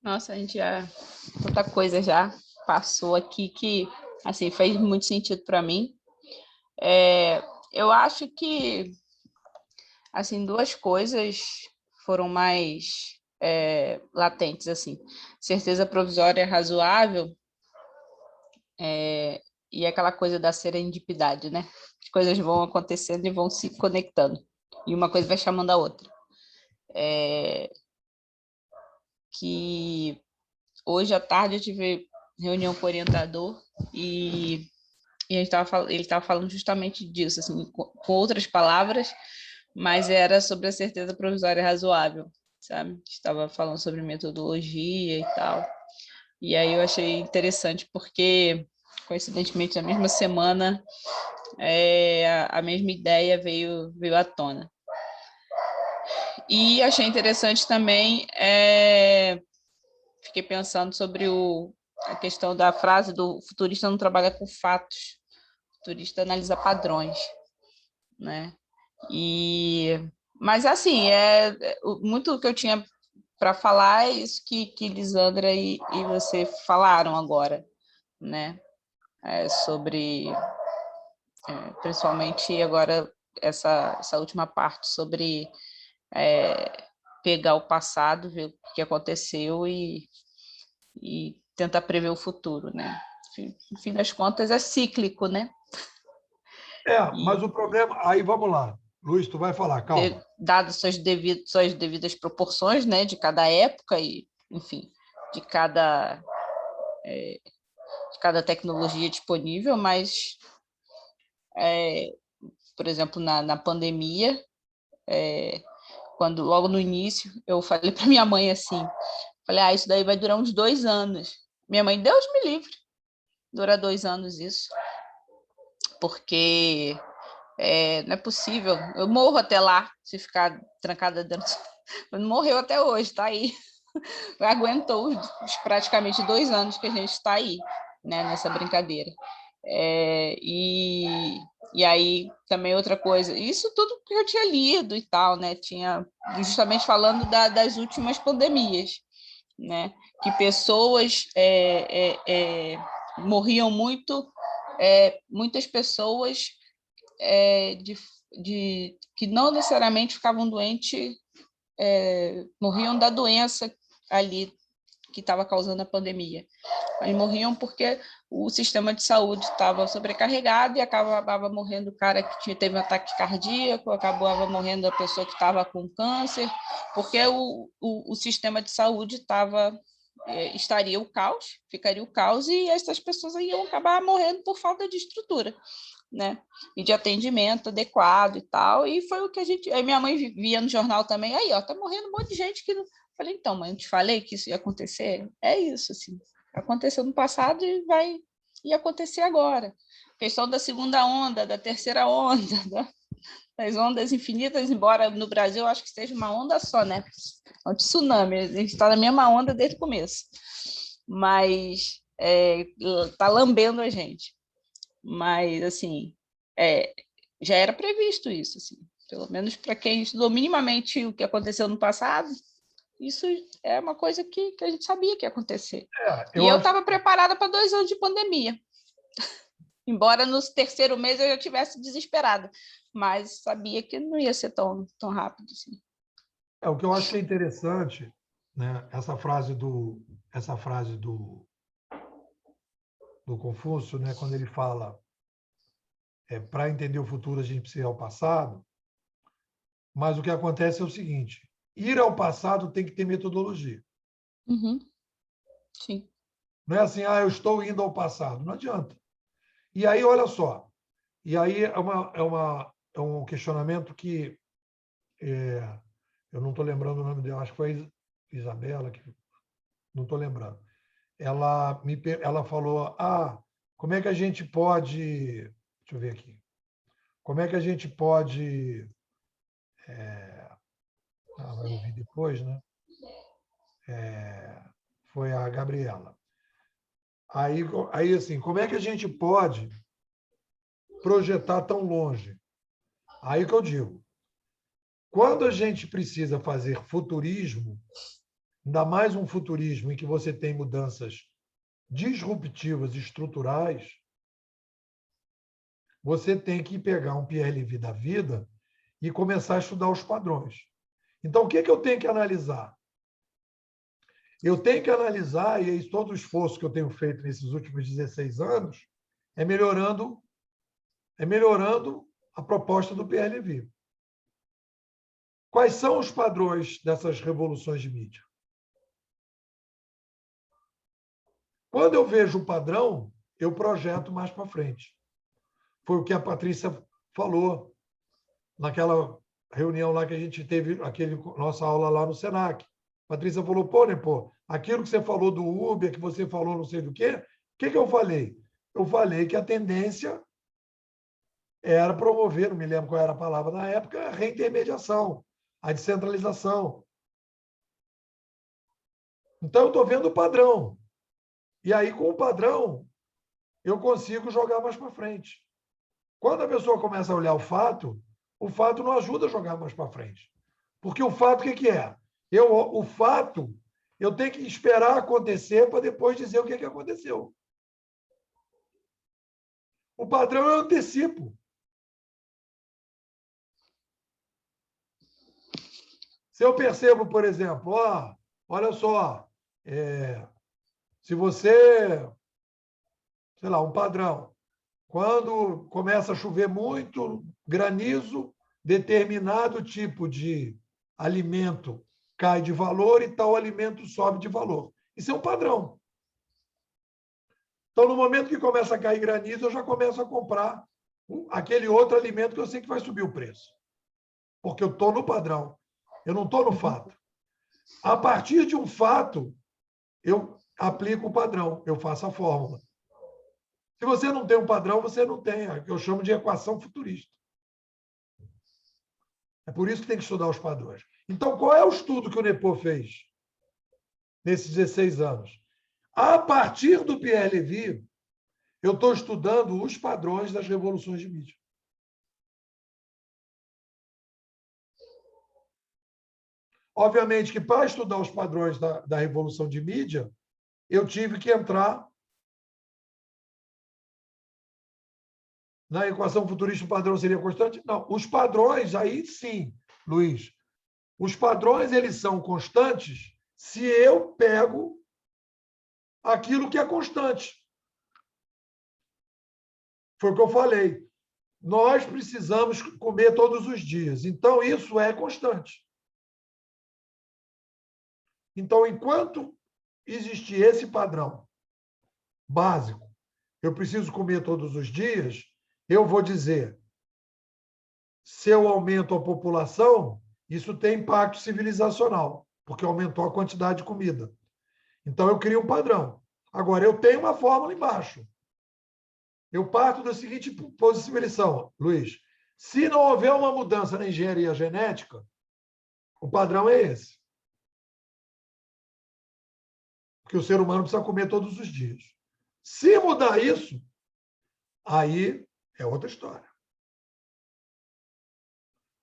Nossa, a gente já... Tanta coisa já passou aqui que, assim, fez muito sentido para mim. Eu acho que, assim, 2 coisas foram mais latentes, assim. Certeza provisória razoável e aquela coisa da serendipidade, né? As coisas vão acontecendo e vão se conectando. E uma coisa vai chamando a outra. Que hoje à tarde eu tive reunião com o orientador e ele estava falando justamente disso, assim, com outras palavras, mas era sobre a certeza provisória razoável, sabe? Estava falando sobre metodologia e tal. E aí eu achei interessante porque, coincidentemente, na mesma semana, a mesma ideia veio à tona. E achei interessante também, fiquei pensando sobre a questão da frase do futurista não trabalha com fatos, o futurista analisa padrões, né? Mas, assim, muito do que eu tinha para falar é isso que Lisandra e você falaram agora, né? Sobre, principalmente agora, essa última parte sobre pegar o passado, ver o que aconteceu e tentar prever o futuro, né? No fim das contas, é cíclico, né? Mas o problema... Aí, vamos lá. Luiz, tu vai falar, calma. Dado suas devidas proporções, né, de cada época e, enfim, de cada tecnologia disponível, mas, por exemplo, na pandemia, quando logo no início eu falei para minha mãe assim, falei, isso daí vai durar uns 2 anos. Minha mãe, Deus me livre, dura 2 anos isso, porque não é possível, eu morro até lá, se ficar trancada dentro, não morreu até hoje, está aí, aguentou os praticamente 2 anos que a gente está aí, né, nessa brincadeira. E aí também outra coisa, isso tudo que eu tinha lido e tal, né, tinha justamente falando das últimas pandemias, né, que pessoas morriam muito, muitas pessoas que não necessariamente ficavam doentes, morriam da doença ali que estava causando a pandemia. Aí morriam porque o sistema de saúde estava sobrecarregado e acabava morrendo o cara que teve um ataque cardíaco, acabava morrendo a pessoa que estava com câncer, porque o sistema de saúde estaria o caos, ficaria o caos, e essas pessoas iam acabar morrendo por falta de estrutura, né? E de atendimento adequado e tal. E foi o que aí minha mãe via no jornal também, aí, ó, tá morrendo um monte de gente que não. Falei, então, mãe, eu te falei que isso ia acontecer? É isso, assim. Aconteceu no passado e ia acontecer agora. A questão da segunda onda, da terceira onda, das ondas infinitas, embora no Brasil eu acho que seja uma onda só, né? É um tsunami, a gente está na mesma onda desde o começo. Mas está lambendo a gente. Mas, assim, já era previsto isso, assim. Pelo menos para quem estudou minimamente o que aconteceu no passado, isso é uma coisa que a gente sabia que ia acontecer. Eu estava preparada para 2 anos de pandemia. Embora no terceiro mês eu já tivesse desesperada, mas sabia que não ia ser tão rápido assim. O que eu acho que é interessante, né, essa frase do Confúcio, né, quando ele fala para entender o futuro a gente precisa ir ao passado, mas o que acontece é o seguinte, ir ao passado tem que ter metodologia. Uhum. Sim. Não é assim, eu estou indo ao passado. Não adianta. E aí, olha só, e aí é um questionamento que eu não estou lembrando o nome dela, acho que foi Isabela, que não estou lembrando. Ela falou, como é que a gente pode... Deixa eu ver aqui. Como é que a gente pode... vai ouvir depois, né? Foi a Gabriela. Aí, assim, como é que a gente pode projetar tão longe? Aí que eu digo, quando a gente precisa fazer futurismo, ainda mais um futurismo em que você tem mudanças disruptivas estruturais, você tem que pegar um Pierre Lévy da vida e começar a estudar os padrões. Então, o que eu tenho que analisar? Eu tenho que analisar, e todo o esforço que eu tenho feito nesses últimos 16 anos é melhorando a proposta do Pierre Lévy. Quais são os padrões dessas revoluções de mídia? Quando eu vejo o padrão, eu projeto mais para frente. Foi o que a Patrícia falou naquela reunião lá que a gente teve, nossa aula lá no Senac. A Patrícia falou, aquilo que você falou do Uber, que você falou não sei do quê, o que eu falei? Eu falei que a tendência era promover, não me lembro qual era a palavra na época, a reintermediação, a descentralização. Então, eu estou vendo o padrão. E aí, com o padrão, eu consigo jogar mais para frente. Quando a pessoa começa a olhar o fato não ajuda a jogar mais para frente. Porque o fato, o que é? O fato, eu tenho que esperar acontecer para depois dizer o que aconteceu. O padrão eu antecipo. Se eu percebo, por exemplo, olha só, se você, sei lá, um padrão, quando começa a chover muito, granizo, determinado tipo de alimento cai de valor e tal alimento sobe de valor. Isso é um padrão. Então, no momento que começa a cair granizo, eu já começo a comprar aquele outro alimento que eu sei que vai subir o preço. Porque eu estou no padrão, eu não estou no fato. A partir de um fato, eu aplico o padrão, eu faço a fórmula. Se você não tem um padrão, você não tem, eu chamo de equação futurista. É por isso que tem que estudar os padrões. Então, qual é o estudo que o Nepô fez nesses 16 anos? A partir do Pierre Levy, eu estou estudando os padrões das revoluções de mídia. Obviamente que, para estudar os padrões da revolução de mídia, eu tive que entrar na equação futurista. O padrão seria constante? Não. Os padrões, aí sim, Luiz. Os padrões, eles são constantes se eu pego aquilo que é constante. Foi o que eu falei. Nós precisamos comer todos os dias. Então, isso é constante. Então, enquanto existir esse padrão básico, eu preciso comer todos os dias, eu vou dizer, se eu aumento a população, isso tem impacto civilizacional, porque aumentou a quantidade de comida. Então, eu crio um padrão. Agora, eu tenho uma fórmula embaixo. Eu parto da seguinte posição, Luiz. Se não houver uma mudança na engenharia genética, o padrão é esse. Porque o ser humano precisa comer todos os dias. Se mudar isso, aí é outra história.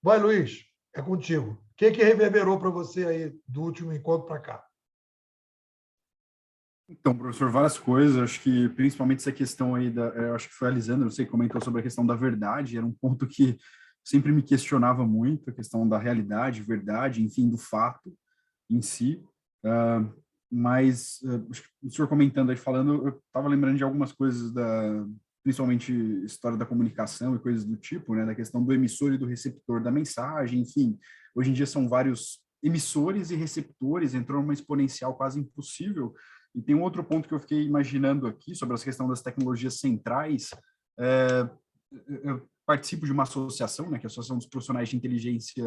Vai, Luiz, é contigo. O que reverberou para você aí do último encontro para cá? Então, professor, várias coisas. Acho que principalmente essa questão aí acho que foi a Lisandra, não sei, comentou sobre a questão da verdade. Era um ponto que sempre me questionava muito, a questão da realidade, verdade, enfim, do fato em si. Mas o senhor comentando aí, falando, eu estava lembrando de algumas coisas principalmente história da comunicação e coisas do tipo, né, da questão do emissor e do receptor da mensagem, enfim. Hoje em dia são vários emissores e receptores, entrou numa exponencial quase impossível. E tem um outro ponto que eu fiquei imaginando aqui sobre essa questão das tecnologias centrais. Eu participo de uma associação, né, que é a Associação dos Profissionais de Inteligência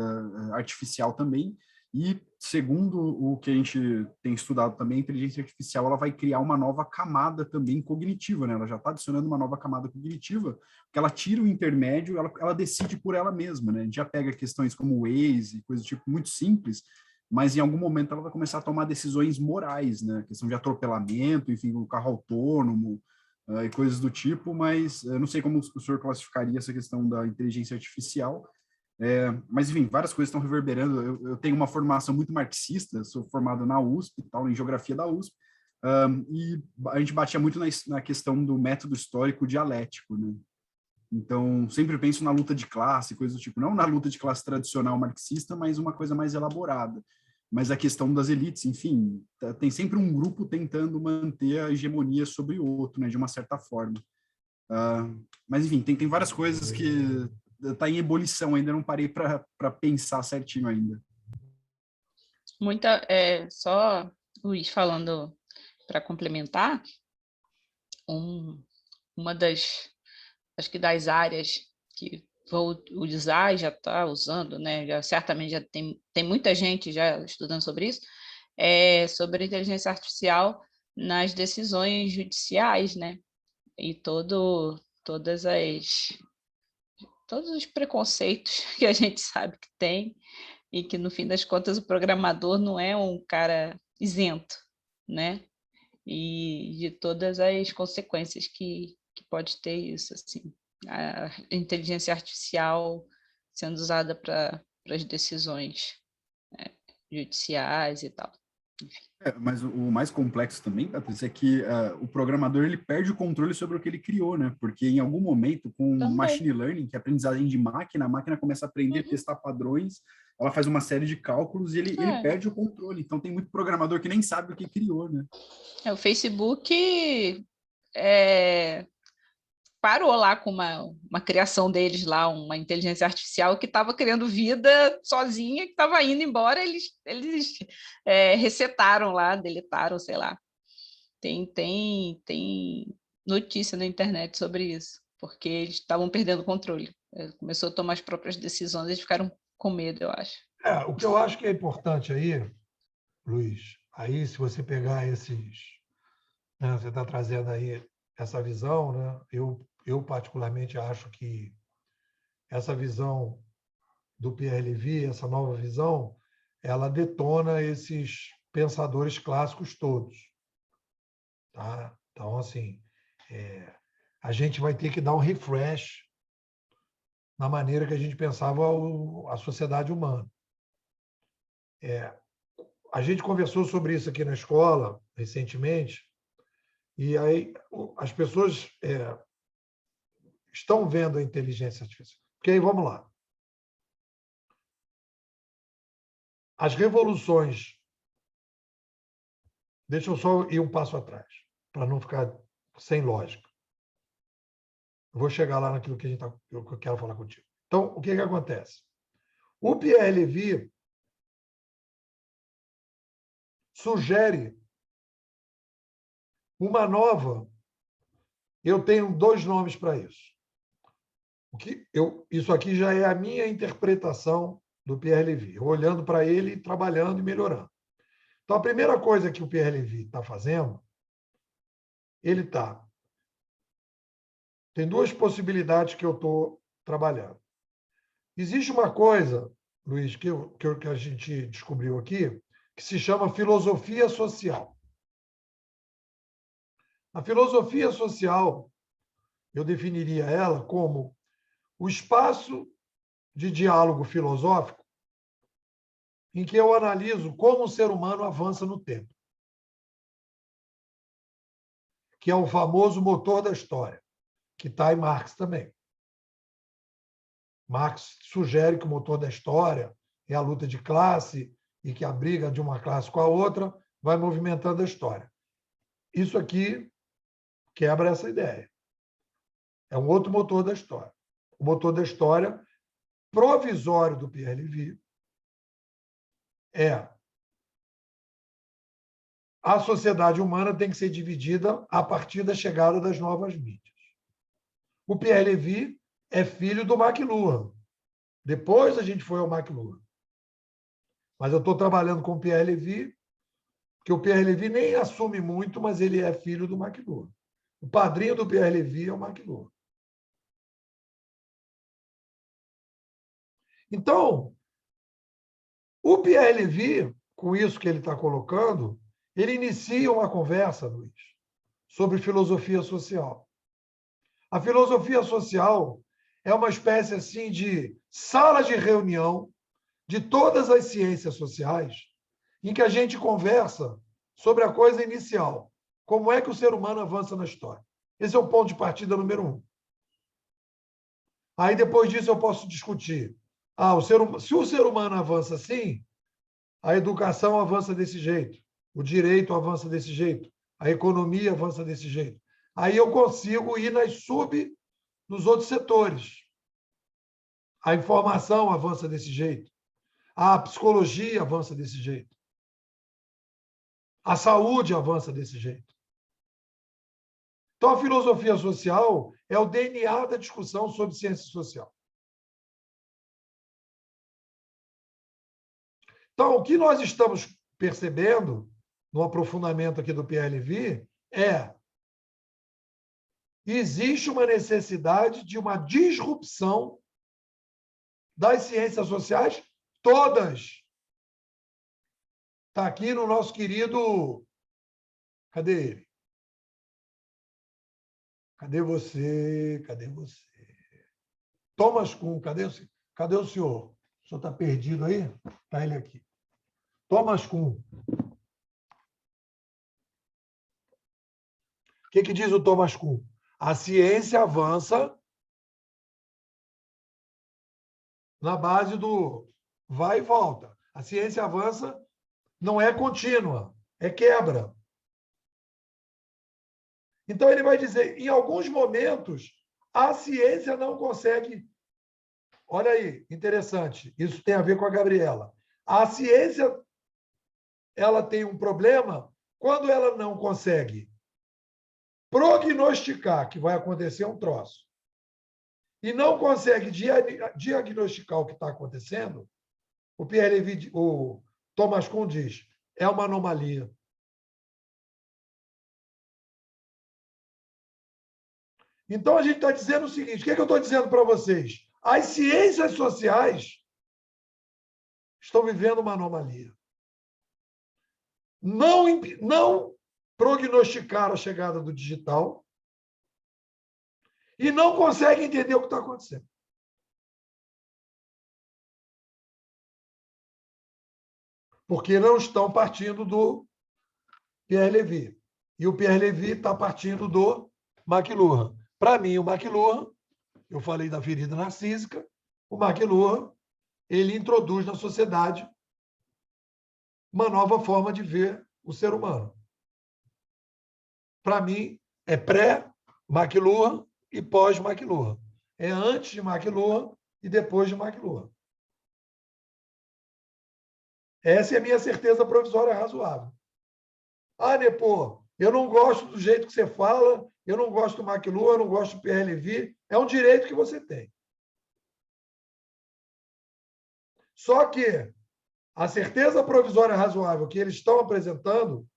Artificial também, e segundo o que a gente tem estudado também, a inteligência artificial ela vai criar uma nova camada também cognitiva, né? Ela já está adicionando uma nova camada cognitiva, porque ela tira o intermédio, ela decide por ela mesma, né? A gente já pega questões como o Waze, coisas do tipo muito simples, mas em algum momento ela vai começar a tomar decisões morais, né? Questão de atropelamento, enfim, o carro autônomo e coisas do tipo, mas eu não sei como o senhor classificaria essa questão da inteligência artificial. Mas, enfim, várias coisas estão reverberando. Eu tenho uma formação muito marxista, sou formado na USP, tal, em geografia da USP, e a gente batia muito na questão do método histórico dialético, né? Então, sempre penso na luta de classe, coisas do tipo, não na luta de classe tradicional marxista, mas uma coisa mais elaborada. Mas a questão das elites, enfim, tem sempre um grupo tentando manter a hegemonia sobre o outro, né, de uma certa forma. Mas, enfim, tem várias coisas que está em ebulição, ainda não parei para pensar certinho ainda. Só, Luiz, falando para complementar, uma acho que das áreas que vou utilizar e já está usando, né? Certamente já tem muita gente já estudando sobre isso, sobre a inteligência artificial nas decisões judiciais, né? E todos os preconceitos que a gente sabe que tem e que, no fim das contas, o programador não é um cara isento, né? E de todas as consequências que pode ter isso, assim. A inteligência artificial sendo usada para as decisões judiciais e tal. Mas o mais complexo também, Patrícia, é que o programador ele perde o controle sobre o que ele criou, né? Porque em algum momento, com Também. machine learning, que é aprendizagem de máquina, a máquina começa a aprender, testar padrões, ela faz uma série de cálculos e ele perde o controle. Então tem muito programador que nem sabe o que criou, né? O Facebook parou lá com uma criação deles lá, uma inteligência artificial que estava criando vida sozinha, que estava indo embora, eles resetaram lá, deletaram, sei lá. Tem notícia na internet sobre isso, porque eles estavam perdendo o controle. Começou a tomar as próprias decisões, eles ficaram com medo, eu acho. O que eu acho que é importante aí, Luiz, aí se você pegar esses, né, você está trazendo aí essa visão, né? Eu particularmente acho que essa visão do Pierre Levy, essa nova visão, ela detona esses pensadores clássicos todos. Tá? Então, assim, a gente vai ter que dar um refresh na maneira que a gente pensava a sociedade humana. A gente conversou sobre isso aqui na escola recentemente, e aí as pessoas estão vendo a inteligência artificial. Porque aí, vamos lá. As revoluções... Deixa eu só ir um passo atrás, para não ficar sem lógica. Eu vou chegar lá naquilo que eu quero falar contigo. Então, o que acontece? O Pierre Levy sugere uma nova... Eu tenho 2 nomes para isso. Isso aqui já é a minha interpretação do Pierre Levy, olhando para ele, trabalhando e melhorando. Então, a primeira coisa que o Pierre Levy está fazendo, tem 2 possibilidades que eu estou trabalhando. Existe uma coisa, Luiz, que a gente descobriu aqui, que se chama filosofia social. A filosofia social, eu definiria ela como o espaço de diálogo filosófico em que eu analiso como o ser humano avança no tempo, que é o famoso motor da história, que está em Marx também. Marx sugere que o motor da história é a luta de classe e que a briga de uma classe com a outra vai movimentando a história. Isso aqui quebra essa ideia. É um outro motor da história. O motor da história provisório do Pierre Levy a sociedade humana tem que ser dividida a partir da chegada das novas mídias. O Pierre Levy é filho do McLuhan. Depois a gente foi ao McLuhan. Mas eu estou trabalhando com o Pierre Levy, que o Pierre Levy nem assume muito, mas ele é filho do McLuhan. O padrinho do Pierre Levy é o McLuhan. Então, o Pierre Levy, com isso que ele está colocando, ele inicia uma conversa, Luiz, sobre filosofia social. A filosofia social é uma espécie assim de sala de reunião de todas as ciências sociais em que a gente conversa sobre a coisa inicial. Como é que o ser humano avança na história? Esse é o ponto de partida número 1. Aí, depois disso, eu posso discutir. Se o ser humano avança assim, a educação avança desse jeito, o direito avança desse jeito, a economia avança desse jeito. Aí eu consigo ir nos outros setores. A informação avança desse jeito. A psicologia avança desse jeito. A saúde avança desse jeito. Então, a filosofia social é o DNA da discussão sobre ciência social. Então, o que nós estamos percebendo no aprofundamento aqui do Pierre Levy existe uma necessidade de uma disrupção das ciências sociais todas. Está aqui no nosso querido... Cadê ele? Cadê você? Cadê você? Thomas Kuhn, cadê o senhor? Cadê o senhor? O senhor está perdido aí? Está ele aqui. Thomas Kuhn. O que diz o Thomas Kuhn? A ciência avança na base do vai e volta. A ciência avança não é contínua, é quebra. Então, ele vai dizer, em alguns momentos, A ciência não consegue... Olha aí, interessante. Isso tem a ver com a Gabriela. A ciência, ela tem um problema quando ela não consegue prognosticar que vai acontecer um troço e não consegue diagnosticar o que está acontecendo. O o Thomas Kuhn diz, é uma anomalia. Então, a gente está dizendo o seguinte, o que eu estou dizendo para vocês? As ciências sociais estão vivendo uma anomalia. Não prognosticaram a chegada do digital e não conseguem entender o que está acontecendo. Porque não estão partindo do Pierre Levy. E o Pierre Levy está partindo do McLuhan. Para mim, o McLuhan, eu falei da ferida narcísica, o McLuhan, ele introduz na sociedade uma nova forma de ver o ser humano. Para mim, é pré-McLuhan e pós-McLuhan. É antes de McLuhan e depois de McLuhan. Essa é a minha certeza provisória razoável. Ah, Nepô, eu não gosto do jeito que você fala, eu não gosto do McLuhan, eu não gosto do Pierre Levy. É um direito que você tem. Só que a certeza provisória razoável que eles estão apresentando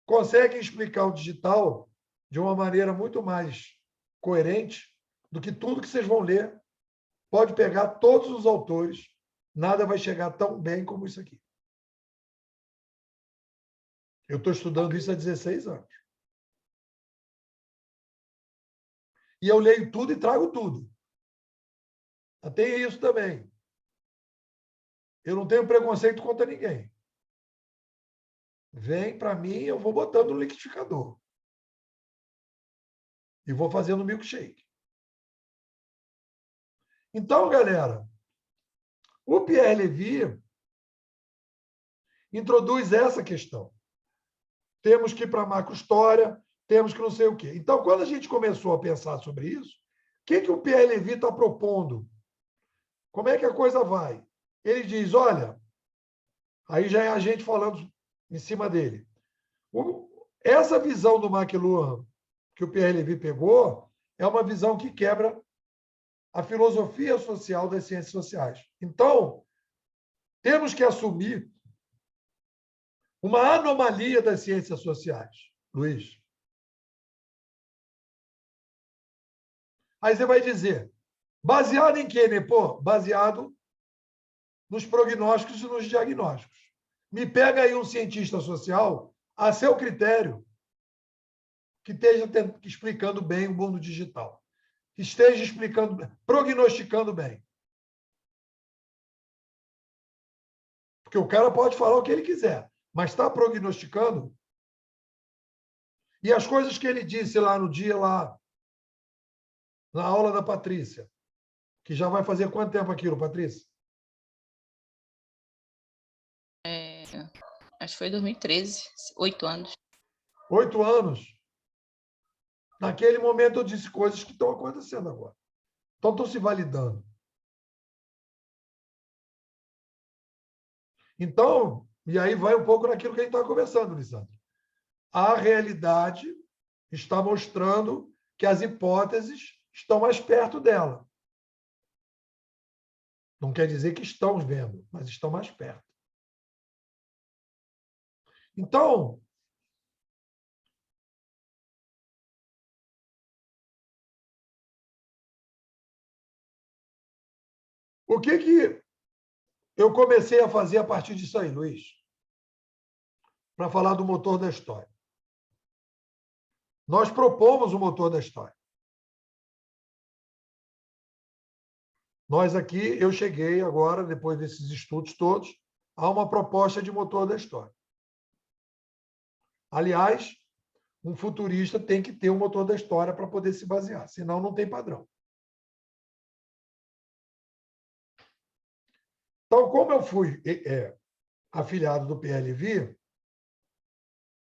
consegue explicar o digital de uma maneira muito mais coerente do que tudo que vocês vão ler. Pode pegar todos os autores, nada vai chegar tão bem como isso aqui. Eu estou estudando isso há 16 anos. E eu leio tudo e trago tudo. Tem isso também. Eu não tenho preconceito contra ninguém. Vem para mim, eu vou botando no liquidificador. E vou fazendo milkshake. Então, galera, o Pierre Levy introduz essa questão. Temos que ir para a macro-história, temos que não sei o quê. Então, quando a gente começou a pensar sobre isso, o que o Pierre Levy está propondo? Como é que a coisa vai? Ele diz, olha, aí já é a gente falando em cima dele. Essa visão do McLuhan que o Pierre Levy pegou é uma visão que quebra a filosofia social das ciências sociais. Então, temos que assumir uma anomalia das ciências sociais, Luiz. Aí você vai dizer, baseado em quê, Nepô? Baseado nos prognósticos e nos diagnósticos. Me pega aí um cientista social, a seu critério, que esteja explicando bem o mundo digital, que esteja explicando, prognosticando bem. Porque o cara pode falar o que ele quiser, mas está prognosticando. E as coisas que ele disse lá no dia, lá, na aula da Patrícia, que já vai fazer quanto tempo aquilo, Patrícia? Acho que foi 2013, 8 anos. 8 anos. Naquele momento eu disse coisas que estão acontecendo agora. Então, estão se validando. Então, e aí vai um pouco naquilo que a gente está conversando, Lisandro. A realidade está mostrando que as hipóteses estão mais perto dela. Não quer dizer que estão vendo, mas estão mais perto. Então, o que eu comecei a fazer a partir disso aí, Luiz? Para falar do motor da história. Nós propomos o motor da história. Nós aqui, eu cheguei agora, depois desses estudos todos, a uma proposta de motor da história. Aliás, um futurista tem que ter um motor da história para poder se basear, senão não tem padrão. Então, como eu fui afiliado do PLV,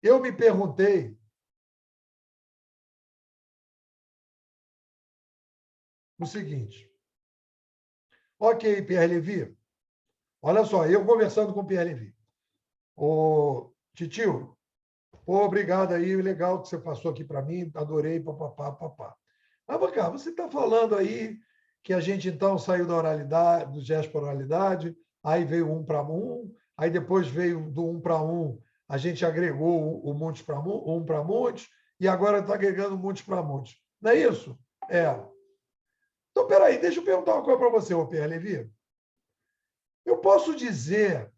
eu me perguntei o seguinte. Ok, Pierre Levy. Olha só, eu conversando com o Pierre Levy. Ô, Titio, obrigado aí, legal que você passou aqui para mim, adorei, papapá, papá. Mas, cá, você está falando aí que a gente, então, saiu da oralidade, do gesto para oralidade, aí veio 1 para 1, aí depois veio do 1 para 1, a gente agregou o muitos para 1 para muitos, e agora está agregando muitos para muitos. Não é isso? É. Então, peraí, deixa eu perguntar uma coisa para você, ô Pierre Levy. Eu posso dizer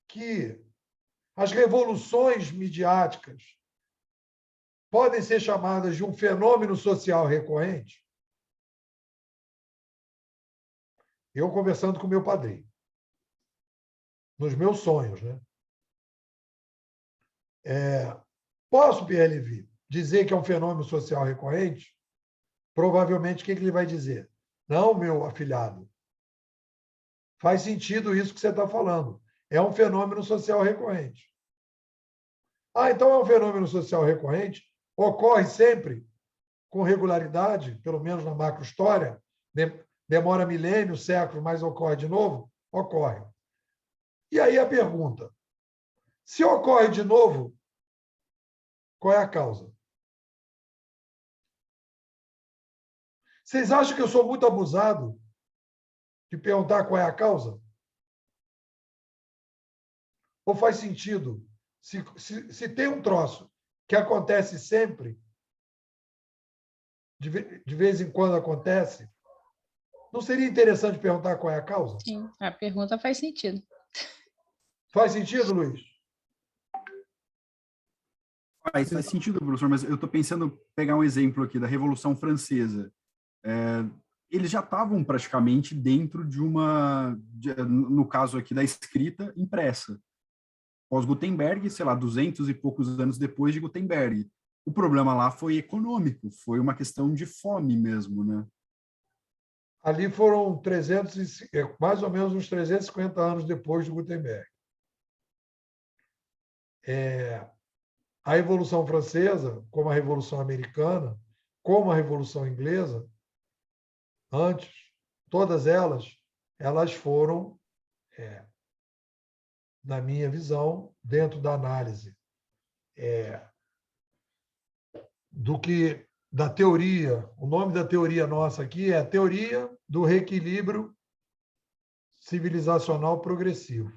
que as revoluções midiáticas podem ser chamadas de um fenômeno social recorrente? Eu conversando com meu padrinho, nos meus sonhos, né? Posso, Pierre Levy, dizer que é um fenômeno social recorrente? Provavelmente, o que ele vai dizer? Não, meu afilhado. Faz sentido isso que você está falando. É um fenômeno social recorrente. Ah, então é um fenômeno social recorrente? Ocorre sempre com regularidade, pelo menos na macro-história? Demora milênios, séculos, mas ocorre de novo? Ocorre. E aí a pergunta: se ocorre de novo, qual é a causa? Vocês acham que eu sou muito abusado de perguntar qual é a causa? Ou faz sentido? Se tem um troço que acontece sempre, de vez em quando acontece, não seria interessante perguntar qual é a causa? Sim, a pergunta faz sentido. Faz sentido, Luiz? Faz sentido, professor, mas eu estou pensando pegar um exemplo aqui da Revolução Francesa. Eles já estavam praticamente dentro de no caso aqui da escrita impressa. Pós-Gutenberg, sei lá, 200 e poucos anos depois de Gutenberg. O problema lá foi econômico, foi uma questão de fome mesmo, né? Ali foram mais ou menos uns 350 anos depois de Gutenberg. A Revolução Francesa, como a Revolução Americana, como a Revolução Inglesa, antes, todas elas foram, na minha visão, dentro da análise da teoria. O nome da teoria nossa aqui é a teoria do reequilíbrio civilizacional progressivo.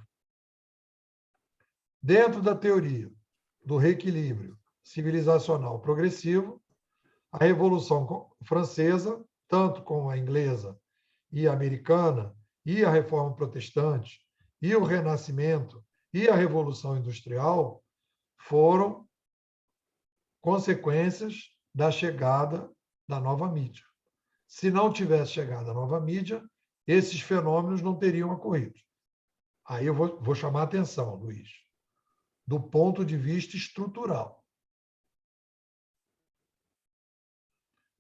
Dentro da teoria do reequilíbrio civilizacional progressivo, a Revolução Francesa, tanto como a inglesa e a americana, e a Reforma Protestante, e o Renascimento, e a Revolução Industrial, foram consequências da chegada da nova mídia. Se não tivesse chegado a nova mídia, esses fenômenos não teriam ocorrido. Aí eu vou chamar a atenção, Luiz, do ponto de vista estrutural.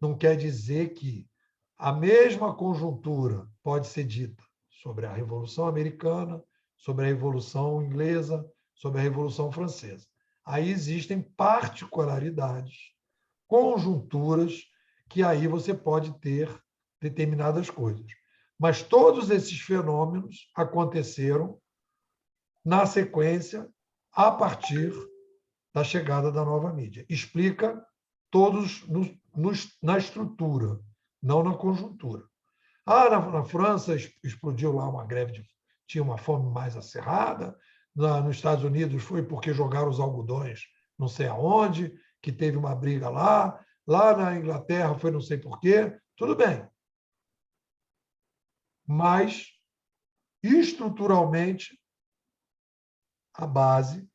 Não quer dizer que a mesma conjuntura pode ser dita sobre a Revolução Americana, sobre a Revolução Inglesa, sobre a Revolução Francesa. Aí existem particularidades, conjunturas, que aí você pode ter determinadas coisas. Mas todos esses fenômenos aconteceram na sequência, a partir da chegada da nova mídia. Explica todos na estrutura, não na conjuntura. Na França explodiu lá uma greve, tinha uma fome mais acirrada. Nos Estados Unidos foi porque jogaram os algodões não sei aonde, que teve uma briga lá. Lá na Inglaterra foi não sei por quê. Tudo bem. Mas, estruturalmente, a base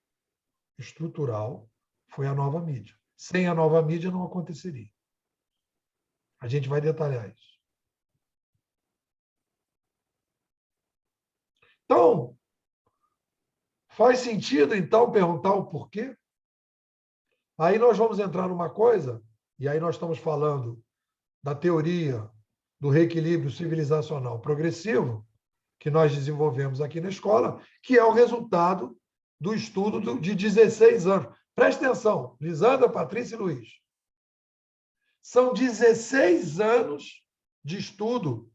estrutural foi a nova mídia. Sem a nova mídia não aconteceria. A gente vai detalhar isso. Então, faz sentido, então, perguntar o porquê? Aí nós vamos entrar numa coisa, e aí nós estamos falando da teoria do reequilíbrio civilizacional progressivo, que nós desenvolvemos aqui na escola, que é o resultado do estudo de 16 anos. Preste atenção, Lisandra, Patrícia e Luiz. São 16 anos de estudo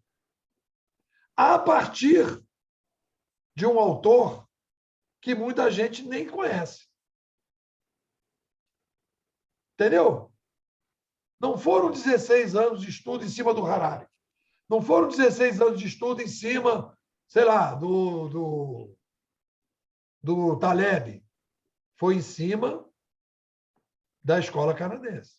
a partir de um autor que muita gente nem conhece. Entendeu? Não foram 16 anos de estudo em cima do Harari. Não foram 16 anos de estudo em cima, sei lá, do Taleb. Foi em cima da escola canadense,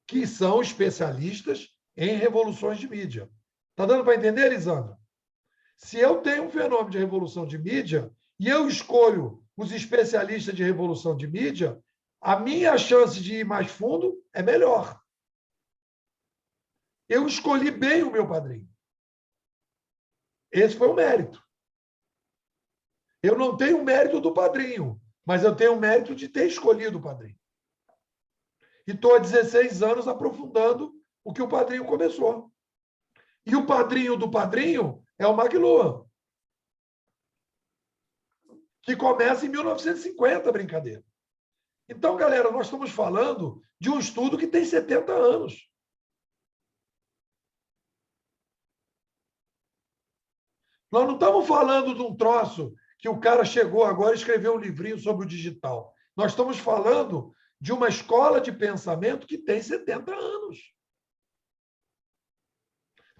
que são especialistas em revoluções de mídia. Está dando para entender, Lisandro? Se eu tenho um fenômeno de revolução de mídia e eu escolho os especialistas de revolução de mídia, a minha chance de ir mais fundo é melhor. Eu escolhi bem o meu padrinho. Esse foi o mérito. Eu não tenho o mérito do padrinho, mas eu tenho o mérito de ter escolhido o padrinho. E estou há 16 anos aprofundando o que o padrinho começou. E o padrinho do padrinho é o McLuhan, que começa em 1950, brincadeira. Então, galera, nós estamos falando de um estudo que tem 70 anos. Nós não estamos falando de um troço que o cara chegou agora e escreveu um livrinho sobre o digital. Nós estamos falando de uma escola de pensamento que tem 70 anos.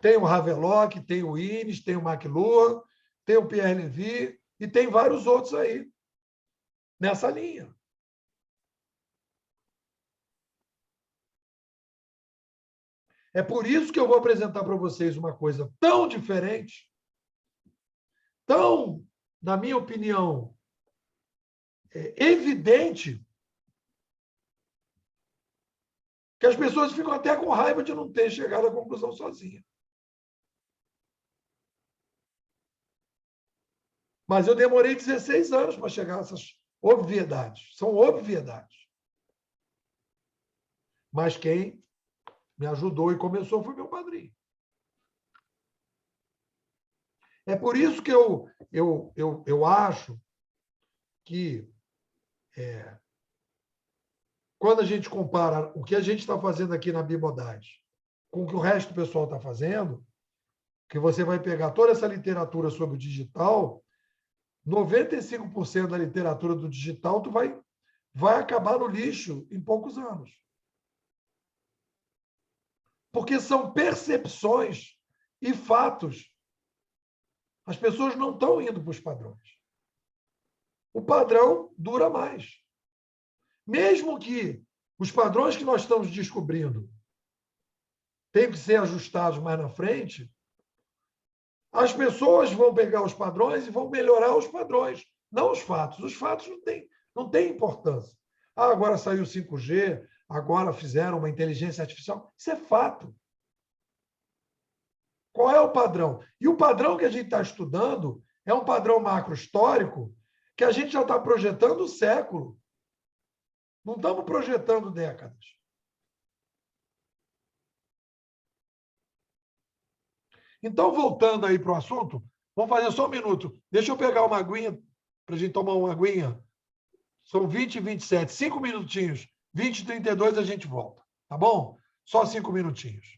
Tem o Havelock, tem o Innes, tem o McLuhan, tem o Pierre Levy e tem vários outros aí nessa linha. É por isso que eu vou apresentar para vocês uma coisa tão diferente, tão, na minha opinião, evidente, que as pessoas ficam até com raiva de não ter chegado à conclusão sozinha. Mas eu demorei 16 anos para chegar a essas obviedades. São obviedades. Mas quem me ajudou e começou foi meu padrinho. É por isso que eu acho que quando a gente compara o que a gente está fazendo aqui na Bimodade com o que o resto do pessoal está fazendo, que você vai pegar toda essa literatura sobre o digital, 95% da literatura do digital tu vai acabar no lixo em poucos anos. Porque são percepções e fatos. As pessoas não estão indo para os padrões. O padrão dura mais. Mesmo que os padrões que nós estamos descobrindo tenham que ser ajustados mais na frente, as pessoas vão pegar os padrões e vão melhorar os padrões, não os fatos. Os fatos não têm importância. Ah, agora saiu o 5G, agora fizeram uma inteligência artificial. Isso é fato. Qual é o padrão? E o padrão que a gente está estudando é um padrão macro-histórico que a gente já está projetando o século. Não estamos projetando décadas. Então, voltando aí para o assunto, vamos fazer só um minuto. Deixa eu pegar uma aguinha, para a gente tomar uma aguinha. São 20 e 27, 5 minutinhos. 20 e 32 a gente volta, tá bom? Só 5 minutinhos.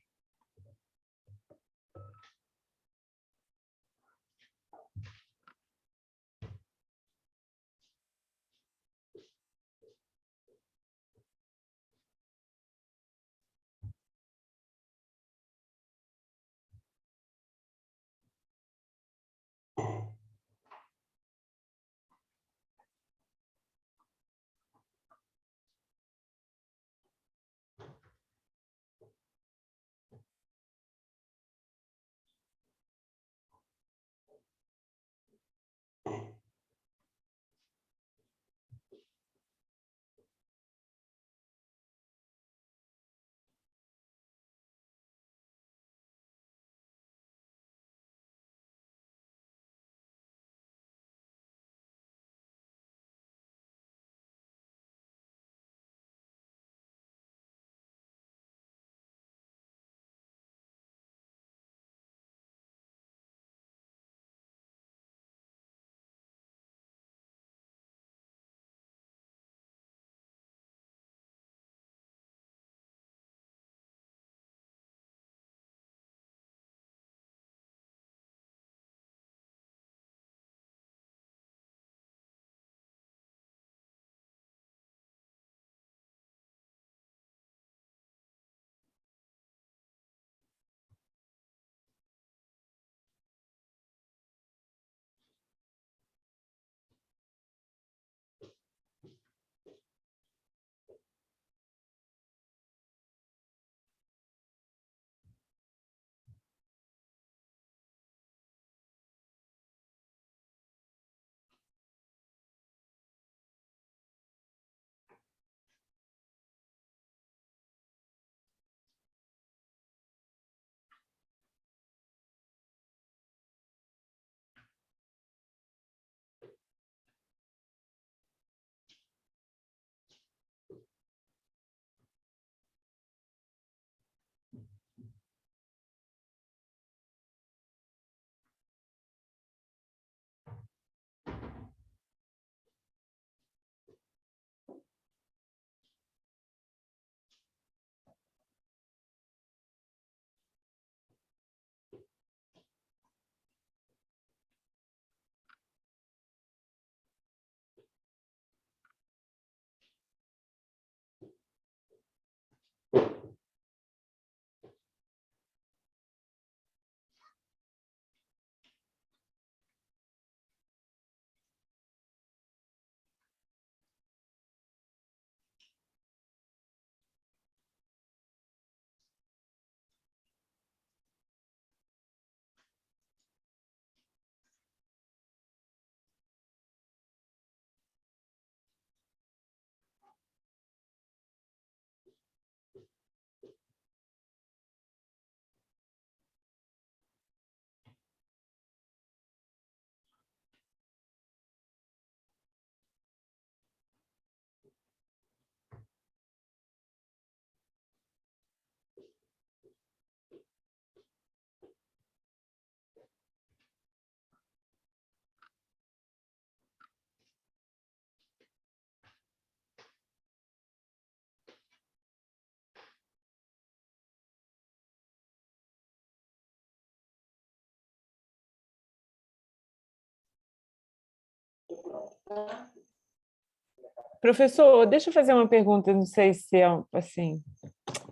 Professor, deixa eu fazer uma pergunta, não sei se é assim,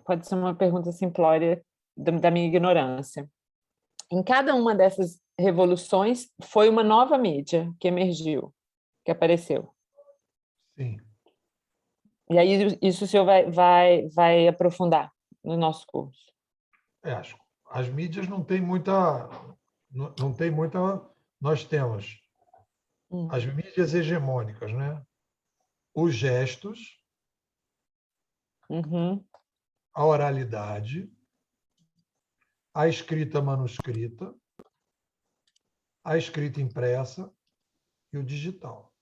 pode ser uma pergunta simplória da minha ignorância. Em cada uma dessas revoluções foi uma nova mídia que emergiu, que apareceu. Sim. E aí isso o senhor vai aprofundar no nosso curso. As mídias não tem muita. Não tem muita. Nós temos as mídias hegemônicas, né? Os gestos, Uhum. a oralidade, a escrita manuscrita, a escrita impressa e o digital.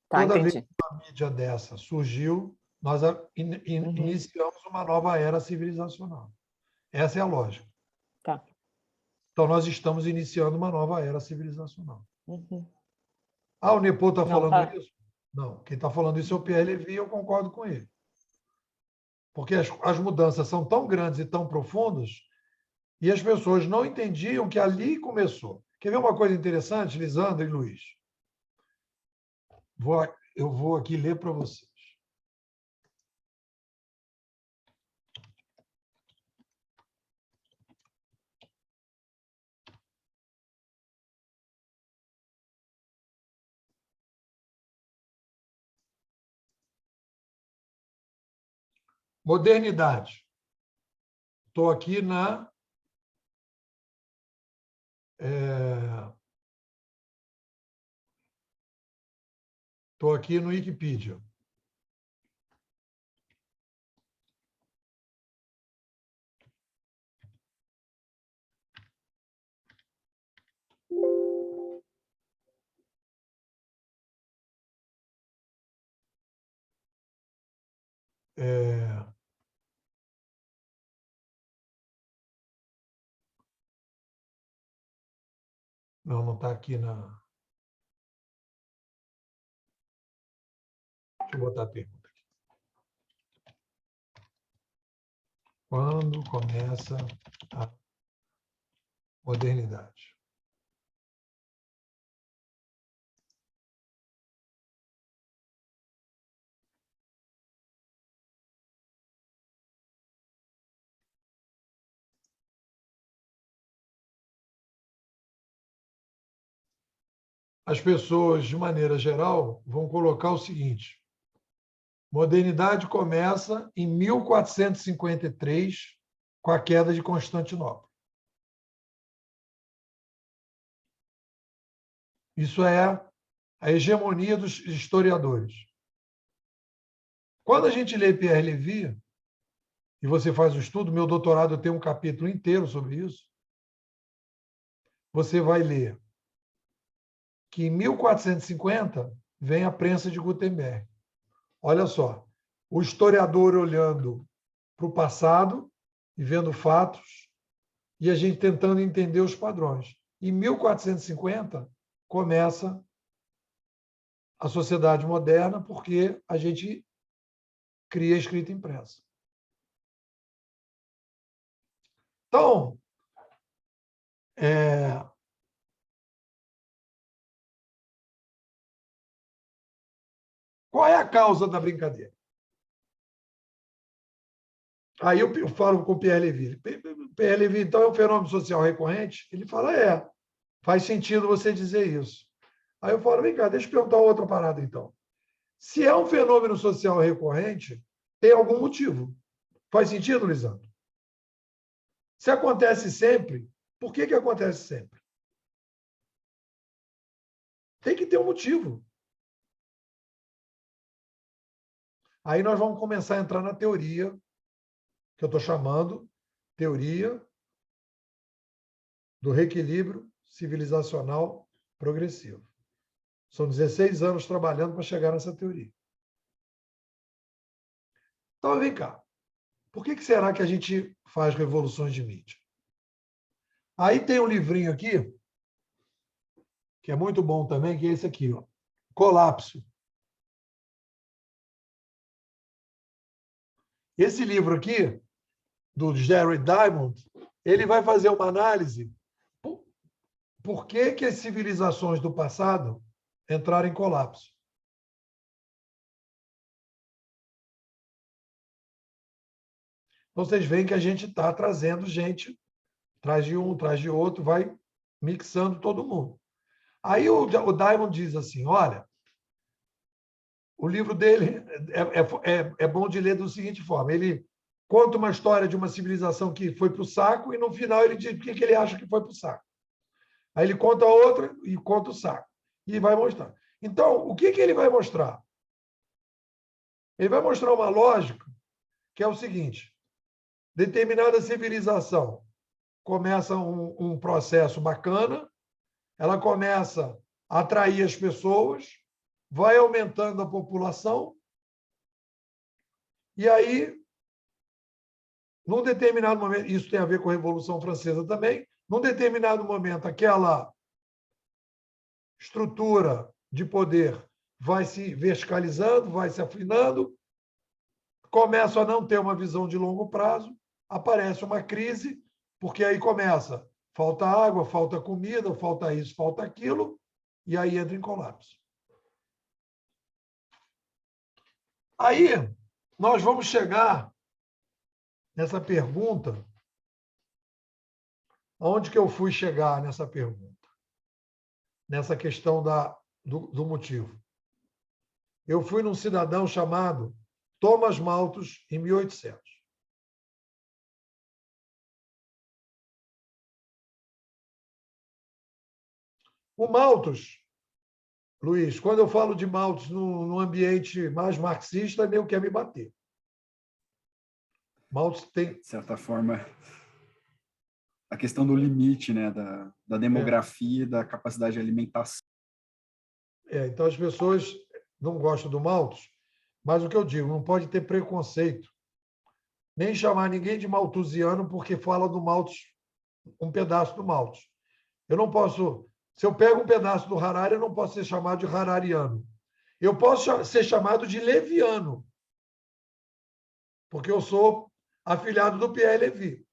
Tá, Toda vez entendi. que uma mídia dessa surgiu, nós iniciamos uma nova era civilizacional. Essa é a lógica. Tá. Então, nós estamos iniciando uma nova era civilizacional. Uhum. Ah, o Nepo está Não, falando tá. isso? Não, quem está falando isso é o Pierre Levy e eu concordo com ele. Porque as mudanças são tão grandes e tão profundas e as pessoas não entendiam que ali começou. Quer ver uma coisa interessante, Lisandro e Luiz? Eu vou aqui ler para vocês. Modernidade. Estou aqui na... Estou aqui no Wikipedia. Não, não está aqui na... Deixa eu botar a pergunta aqui. Quando começa a modernidade? As pessoas, de maneira geral, vão colocar o seguinte: modernidade começa em 1453, com a queda de Constantinopla. Isso é a hegemonia dos historiadores. Quando a gente lê Pierre Levy, e você faz o estudo, meu doutorado tem um capítulo inteiro sobre isso, você vai ler que em 1450 vem a prensa de Gutenberg. Olha só, o historiador olhando para o passado e vendo fatos, e a gente tentando entender os padrões. Em 1450 começa a sociedade moderna, porque a gente cria a escrita impressa. Então, qual é a causa da brincadeira? Aí eu falo com o Pierre Levy. Pierre Levy, então, é um fenômeno social recorrente? Ele fala, faz sentido você dizer isso. Aí eu falo, vem cá, deixa eu perguntar outra parada, então. Se é um fenômeno social recorrente, tem algum motivo. Faz sentido, Lisandro? Se acontece sempre, por que acontece sempre? Tem que ter um motivo. Aí nós vamos começar a entrar na teoria, que eu estou chamando teoria do reequilíbrio civilizacional progressivo. São 16 anos trabalhando para chegar nessa teoria. Então, vem cá. Por que será que a gente faz revoluções de mídia? Aí tem um livrinho aqui, que é muito bom também, que é esse aqui, ó, Colapso. Esse livro aqui, do Jerry Diamond, ele vai fazer uma análise por que que as civilizações do passado entraram em colapso. Vocês veem que a gente está trazendo gente, traz de um, traz de outro, vai mixando todo mundo. Aí o Diamond diz assim, olha, o livro dele é bom de ler da seguinte forma, ele conta uma história de uma civilização que foi para o saco e no final ele diz por que ele acha que foi para o saco. Aí ele conta outra e conta o saco. E vai mostrar. Então, o que ele vai mostrar? Ele vai mostrar uma lógica que é o seguinte, determinada civilização começa um processo bacana, ela começa a atrair as pessoas, vai aumentando a população, e aí, num determinado momento, isso tem a ver com a Revolução Francesa também, num determinado momento, aquela estrutura de poder vai se verticalizando, vai se afinando, começa a não ter uma visão de longo prazo, aparece uma crise, porque aí começa, falta água, falta comida, falta isso, falta aquilo, e aí entra em colapso. Aí, nós vamos chegar nessa pergunta, onde que eu fui chegar nessa pergunta? Nessa questão do motivo. Eu fui num cidadão chamado Thomas Malthus, em 1800. O Malthus, Luiz, quando eu falo de Malthus no ambiente mais marxista, nem quer me bater. Malthus tem... De certa forma, a questão do limite, né, da demografia, da capacidade de alimentação. Então, as pessoas não gostam do Malthus, mas o que eu digo, não pode ter preconceito, nem chamar ninguém de malthusiano porque fala do Malthus, um pedaço do Malthus. Eu não posso... Se eu pego um pedaço do Harari, eu não posso ser chamado de harariano. Eu posso ser chamado de leviano, porque eu sou afilhado do Pierre Levy.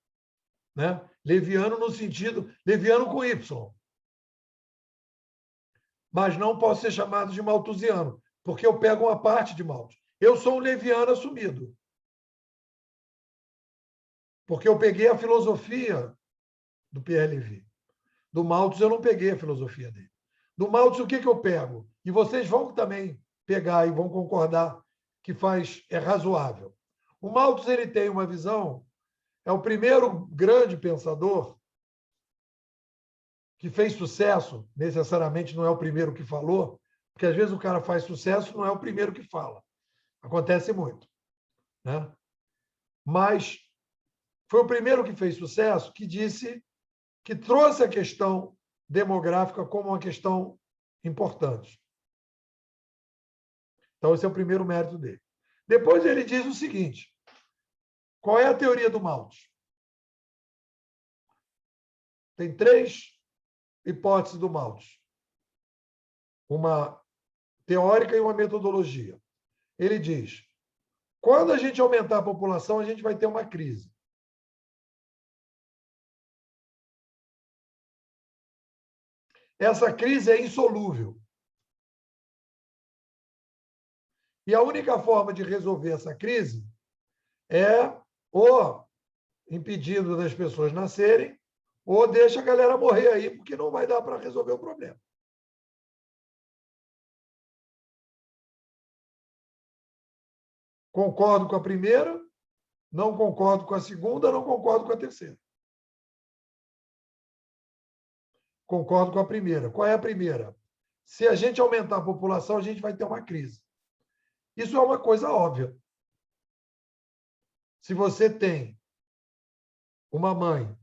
Né? Leviano no sentido... Leviano com Y. Mas não posso ser chamado de malthusiano, porque eu pego uma parte de Malthus. Eu sou um leviano assumido. Porque eu peguei a filosofia do Pierre Levy. Do Malthus eu não peguei a filosofia dele. Do Malthus o que eu pego? E vocês vão também pegar e vão concordar que é razoável. O Malthus ele tem uma visão, é o primeiro grande pensador que fez sucesso, necessariamente não é o primeiro que falou, porque às vezes o cara faz sucesso, não é o primeiro que fala. Acontece muito. Né? Mas foi o primeiro que fez sucesso que disse que trouxe a questão demográfica como uma questão importante. Então, esse é o primeiro mérito dele. Depois ele diz o seguinte, qual é a teoria do Malthus? Tem 3 hipóteses do Malthus. Uma teórica e uma metodologia. Ele diz, quando a gente aumentar a população, a gente vai ter uma crise. Essa crise é insolúvel. E a única forma de resolver essa crise é ou impedindo das pessoas nascerem, ou deixa a galera morrer aí, porque não vai dar para resolver o problema. Concordo com a primeira, não concordo com a segunda, não concordo com a terceira. Concordo com a primeira. Qual é a primeira? Se a gente aumentar a população, a gente vai ter uma crise. Isso é uma coisa óbvia. Se você tem uma mãe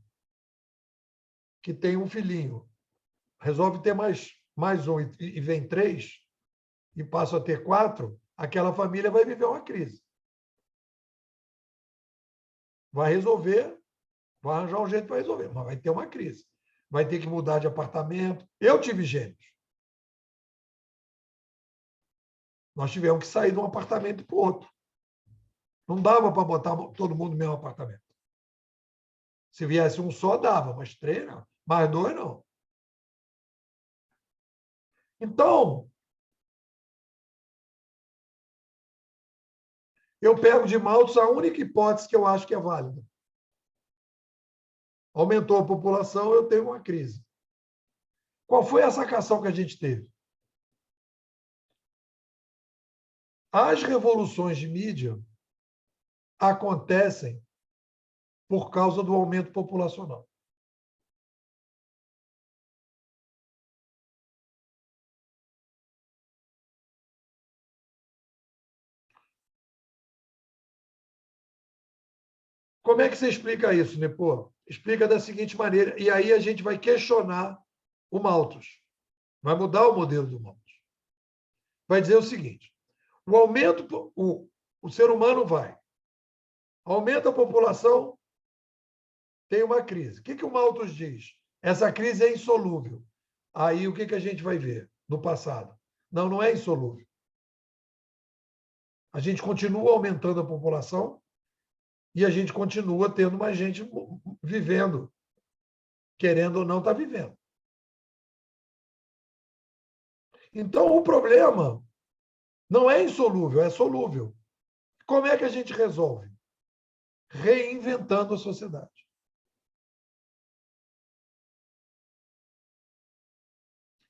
que tem um filhinho, resolve ter mais um e vem 3, e passa a ter 4, aquela família vai viver uma crise. Vai resolver, vai arranjar um jeito para resolver, mas vai ter uma crise. Vai ter que mudar de apartamento. Eu tive gêmeos. Nós tivemos que sair de um apartamento para o outro. Não dava para botar todo mundo no mesmo apartamento. Se viesse um só, dava, mas 3 não. Mais 2, não. Então, eu pego de Malthus a única hipótese que eu acho que é válida. Aumentou a população, eu tenho uma crise. Qual foi a sacação que a gente teve? As revoluções de mídia acontecem por causa do aumento populacional. Como é que você explica isso, Nepô? Explica da seguinte maneira, e aí a gente vai questionar o Malthus. Vai mudar o modelo do Malthus. Vai dizer o seguinte, o ser humano aumenta a população, tem uma crise. O que o Malthus diz? Essa crise é insolúvel. Aí o que a gente vai ver no passado? Não, não é insolúvel. A gente continua aumentando a população e a gente continua tendo mais gente vivendo, querendo ou não estar vivendo. Então, o problema não é insolúvel, é solúvel. Como é que a gente resolve? Reinventando a sociedade.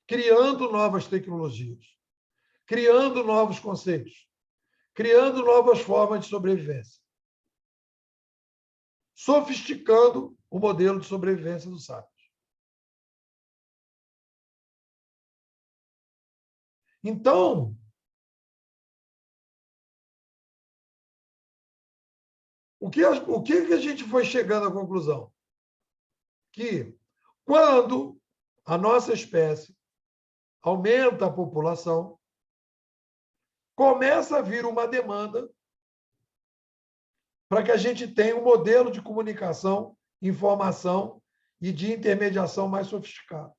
Criando novas tecnologias, criando novos conceitos, criando novas formas de sobrevivência, sofisticando o modelo de sobrevivência dos sapiens. Então, o que a gente foi chegando à conclusão? Que quando a nossa espécie aumenta a população, começa a vir uma demanda para que a gente tenha um modelo de comunicação, informação e de intermediação mais sofisticado.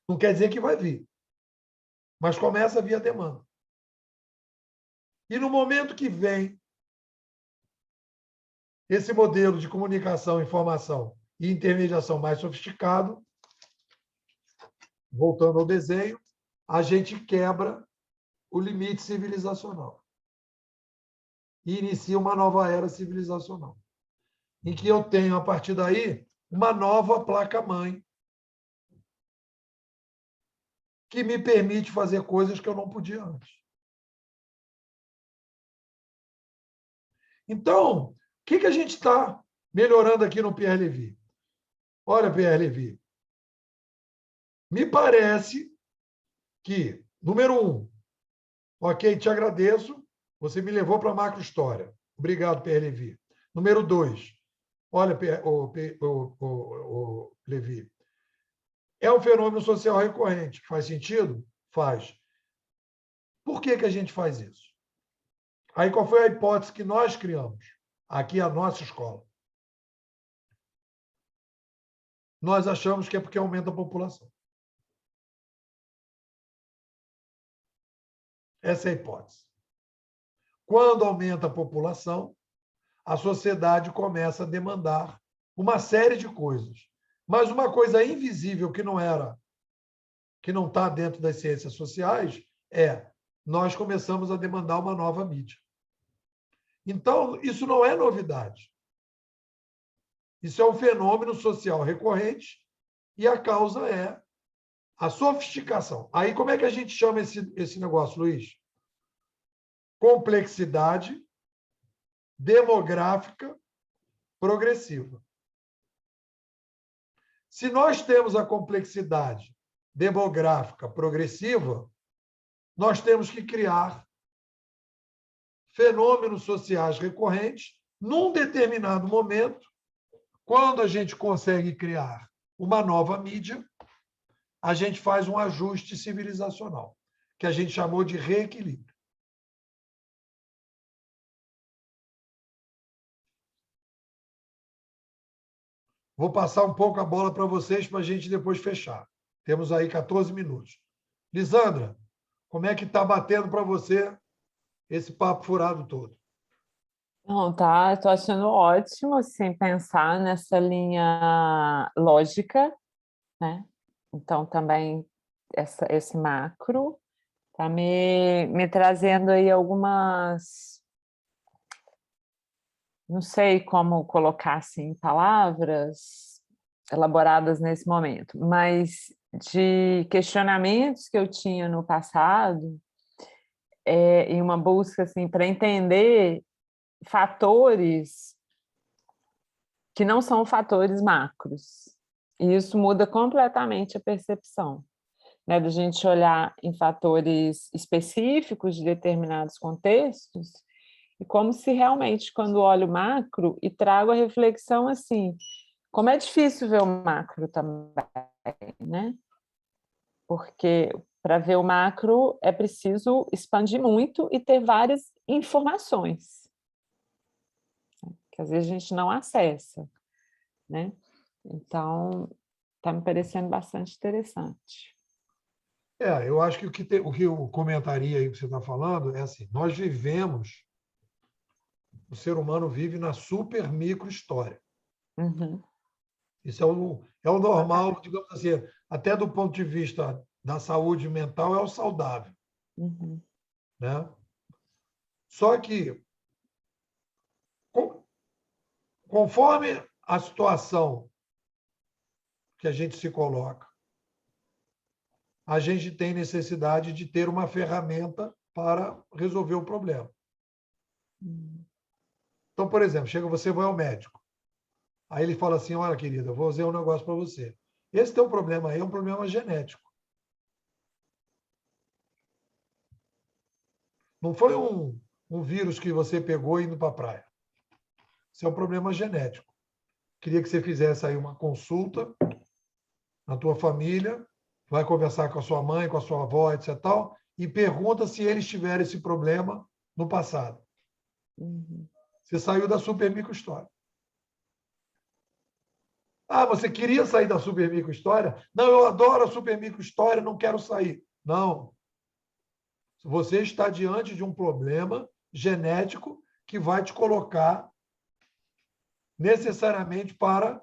Não quer dizer que vai vir, mas começa a vir a demanda. E no momento que vem esse modelo de comunicação, informação e intermediação mais sofisticado, voltando ao desenho, a gente quebra o limite civilizacional e inicia uma nova era civilizacional, em que eu tenho, a partir daí, uma nova placa-mãe que me permite fazer coisas que eu não podia antes. Então, o que a gente está melhorando aqui no Pierre Levy? Olha, Pierre Levy, me parece que, número 1, ok, te agradeço, você me levou para a macrohistória. Obrigado, Pierre Levy. Número 2, olha, Levy, é um fenômeno social recorrente. Faz sentido? Faz. Por que a gente faz isso? Aí qual foi a hipótese que nós criamos? Aqui a nossa escola. Nós achamos que é porque aumenta a população. Essa é a hipótese. Quando aumenta a população, a sociedade começa a demandar uma série de coisas. Mas uma coisa invisível que não está dentro das ciências sociais nós começamos a demandar uma nova mídia. Então, isso não é novidade. Isso é um fenômeno social recorrente e a causa é a sofisticação. Aí, como é que a gente chama esse negócio, Luiz? Complexidade demográfica progressiva. Se nós temos a complexidade demográfica progressiva, nós temos que criar fenômenos sociais recorrentes num determinado momento, quando a gente consegue criar uma nova mídia, a gente faz um ajuste civilizacional, que a gente chamou de reequilíbrio. Vou passar um pouco a bola para vocês para a gente depois fechar. Temos aí 14 minutos. Lisandra, como é que está batendo para você esse papo furado todo? Não, tá, estou achando ótimo, assim, pensar nessa linha lógica, né? Então, também esse macro está me trazendo aí algumas, não sei como colocar assim, em palavras elaboradas nesse momento, mas de questionamentos que eu tinha no passado, em uma busca assim, para entender fatores que não são fatores macros. E isso muda completamente a percepção, né? Da gente olhar em fatores específicos de determinados contextos, e como se realmente, quando olho o macro e trago a reflexão assim, como é difícil ver o macro também, né? Porque para ver o macro é preciso expandir muito e ter várias informações, que às vezes a gente não acessa, né? Então, está me parecendo bastante interessante. Eu acho que o que eu comentaria aí que você está falando é assim, nós vivemos, o ser humano vive na super micro história. Uhum. Isso é o normal, digamos assim, até do ponto de vista da saúde mental, é o saudável. Uhum. Né? Só que, conforme a situação que a gente se coloca, a gente tem necessidade de ter uma ferramenta para resolver o problema. Então, por exemplo, chega você, vai ao médico. Aí ele fala assim, olha, querida, eu vou fazer um negócio para você. Esse teu problema aí é um problema genético. Não foi um vírus que você pegou indo para a praia. Isso é um problema genético. Queria que você fizesse aí uma consulta na tua família, vai conversar com a sua mãe, com a sua avó, etc. Tal, e pergunta se eles tiveram esse problema no passado. Uhum. Você saiu da super micro história. Ah, você queria sair da super micro história? Não, eu adoro a super micro história, não quero sair. Não. Você está diante de um problema genético que vai te colocar necessariamente para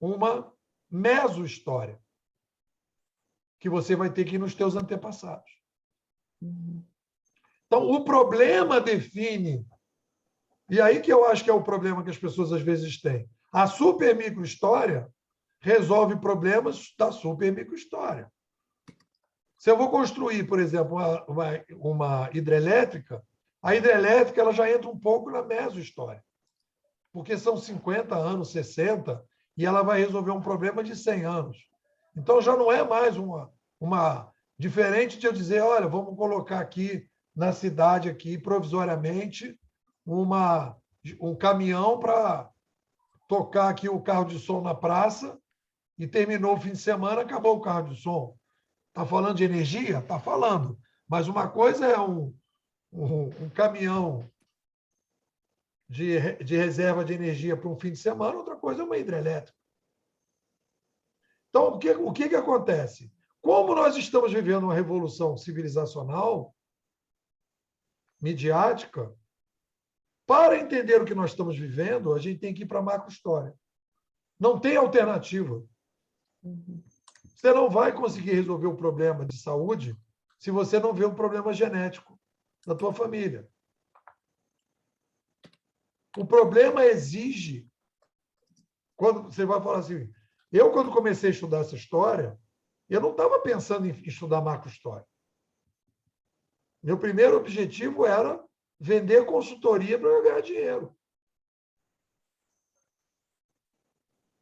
uma meso-história, que você vai ter que ir nos teus antepassados. Uhum. Então, o problema define, e aí que eu acho que é o problema que as pessoas às vezes têm. A super microhistória resolve problemas da super microhistória. Se eu vou construir, por exemplo, uma hidrelétrica, a hidrelétrica ela já entra um pouco na meso-história, porque são 50 anos, 60, e ela vai resolver um problema de 100 anos. Então, já não é mais uma diferente de eu dizer, olha, vamos colocar aqui na cidade, aqui provisoriamente, um caminhão para tocar aqui o carro de som na praça e terminou o fim de semana, acabou o carro de som. Está falando de energia? Está falando. Mas uma coisa é um caminhão de reserva de energia para um fim de semana, outra coisa é uma hidrelétrica. Então, o que acontece? Como nós estamos vivendo uma revolução civilizacional, midiática, para entender o que nós estamos vivendo, a gente tem que ir para a macro-história. Não tem alternativa. Você não vai conseguir resolver o problema de saúde se você não vê um problema genético da tua família. O problema exige, quando você vai falar assim, eu quando comecei a estudar essa história, eu não estava pensando em estudar macro-história. Meu primeiro objetivo era vender consultoria para ganhar dinheiro.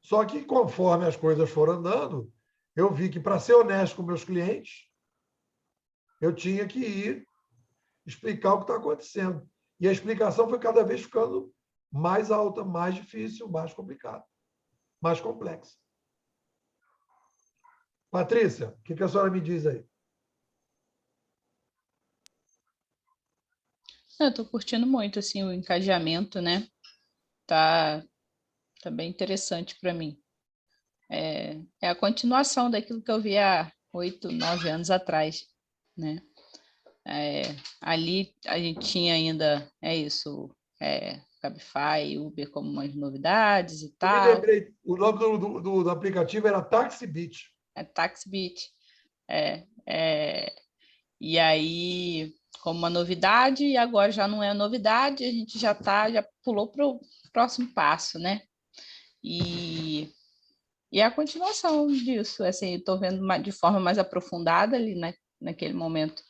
Só que, conforme as coisas foram andando, eu vi que, para ser honesto com meus clientes, eu tinha que ir explicar o que está acontecendo. E a explicação foi cada vez ficando mais alta, mais difícil, mais complicada, mais complexa. Patrícia, o que a senhora me diz aí? Eu estou curtindo muito assim, o encadeamento, né? Tá bem interessante para mim. É a continuação daquilo que eu vi há 8, 9 anos atrás, né? Ali a gente tinha ainda, Cabify, Uber como umas novidades e tal. Eu me lembrei, o nome do aplicativo era TaxiBit. TaxiBit. E aí, como uma novidade, e agora já não é novidade, a gente já pulou para o próximo passo, né? E é a continuação disso, assim, estou vendo de forma mais aprofundada ali naquele momento,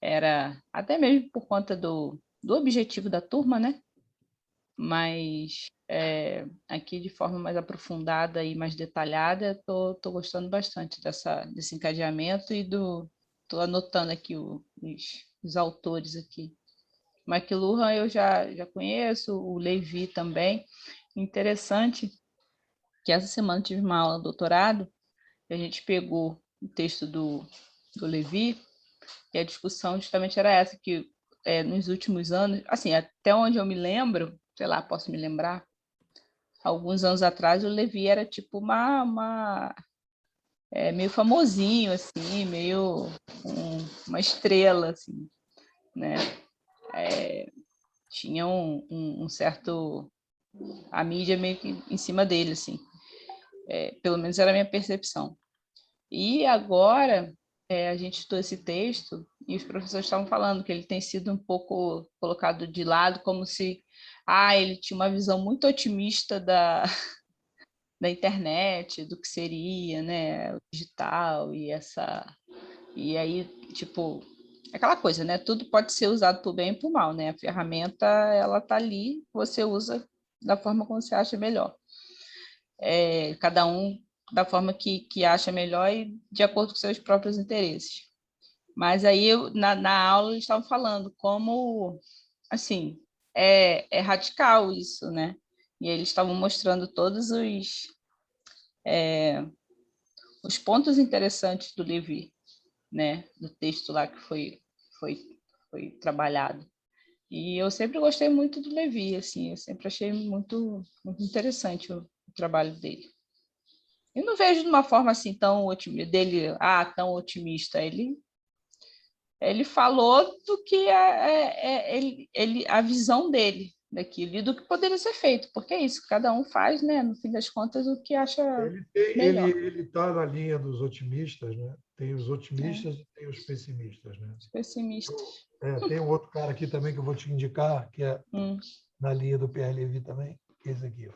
era até mesmo por conta do objetivo da turma, né? Mas aqui de forma mais aprofundada e mais detalhada, estou gostando bastante desse encadeamento e estou anotando aqui os autores aqui. McLuhan eu já conheço, o Levi também. Interessante que essa semana tive uma aula de doutorado, e a gente pegou o texto do Levi, e a discussão justamente era essa, que nos últimos anos, assim, até onde eu me lembro, sei lá, posso me lembrar, alguns anos atrás o Levi era tipo meio famosinho, assim, meio uma estrela, assim, né? Tinha um certo... a mídia meio que em cima dele, assim. Pelo menos era a minha percepção. E agora, a gente estudou esse texto e os professores estavam falando que ele tem sido um pouco colocado de lado, como se ele tinha uma visão muito otimista da internet, do que seria, né, o digital e aí, tipo, aquela coisa, né, tudo pode ser usado por bem e por mal, né, a ferramenta, ela tá ali, você usa da forma como você acha melhor. Cada um da forma que acha melhor e de acordo com seus próprios interesses. Mas aí, na aula, eles estavam falando como, assim, é radical isso, né? E eles estavam mostrando todos os pontos interessantes do Levi, né? Do texto lá que foi trabalhado. E eu sempre gostei muito do Levi, assim, eu sempre achei muito, muito interessante o trabalho dele. Eu não vejo de uma forma assim tão otimista, tão otimista. Ele falou do que a visão dele daquilo e do que poderia ser feito, porque é isso, cada um faz, né, no fim das contas, o que acha melhor. Ele está na linha dos otimistas, né? Tem os otimistas e tem os pessimistas, né? Os pessimistas. Tem um outro cara aqui também que eu vou te indicar, que é na linha do Pierre Levy também, esse aqui. Ó.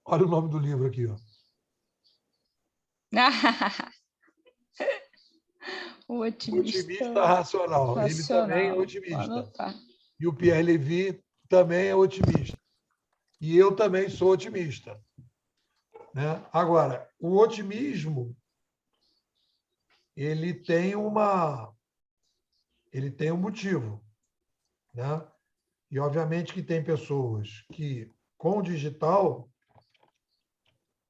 Olha o nome do livro aqui. Ó. O otimista racional. Ele também é otimista. E o Pierre Levy também é otimista. E eu também sou otimista. Né? Agora, o otimismo ele tem um motivo. Né? E, obviamente, que tem pessoas que, com o digital,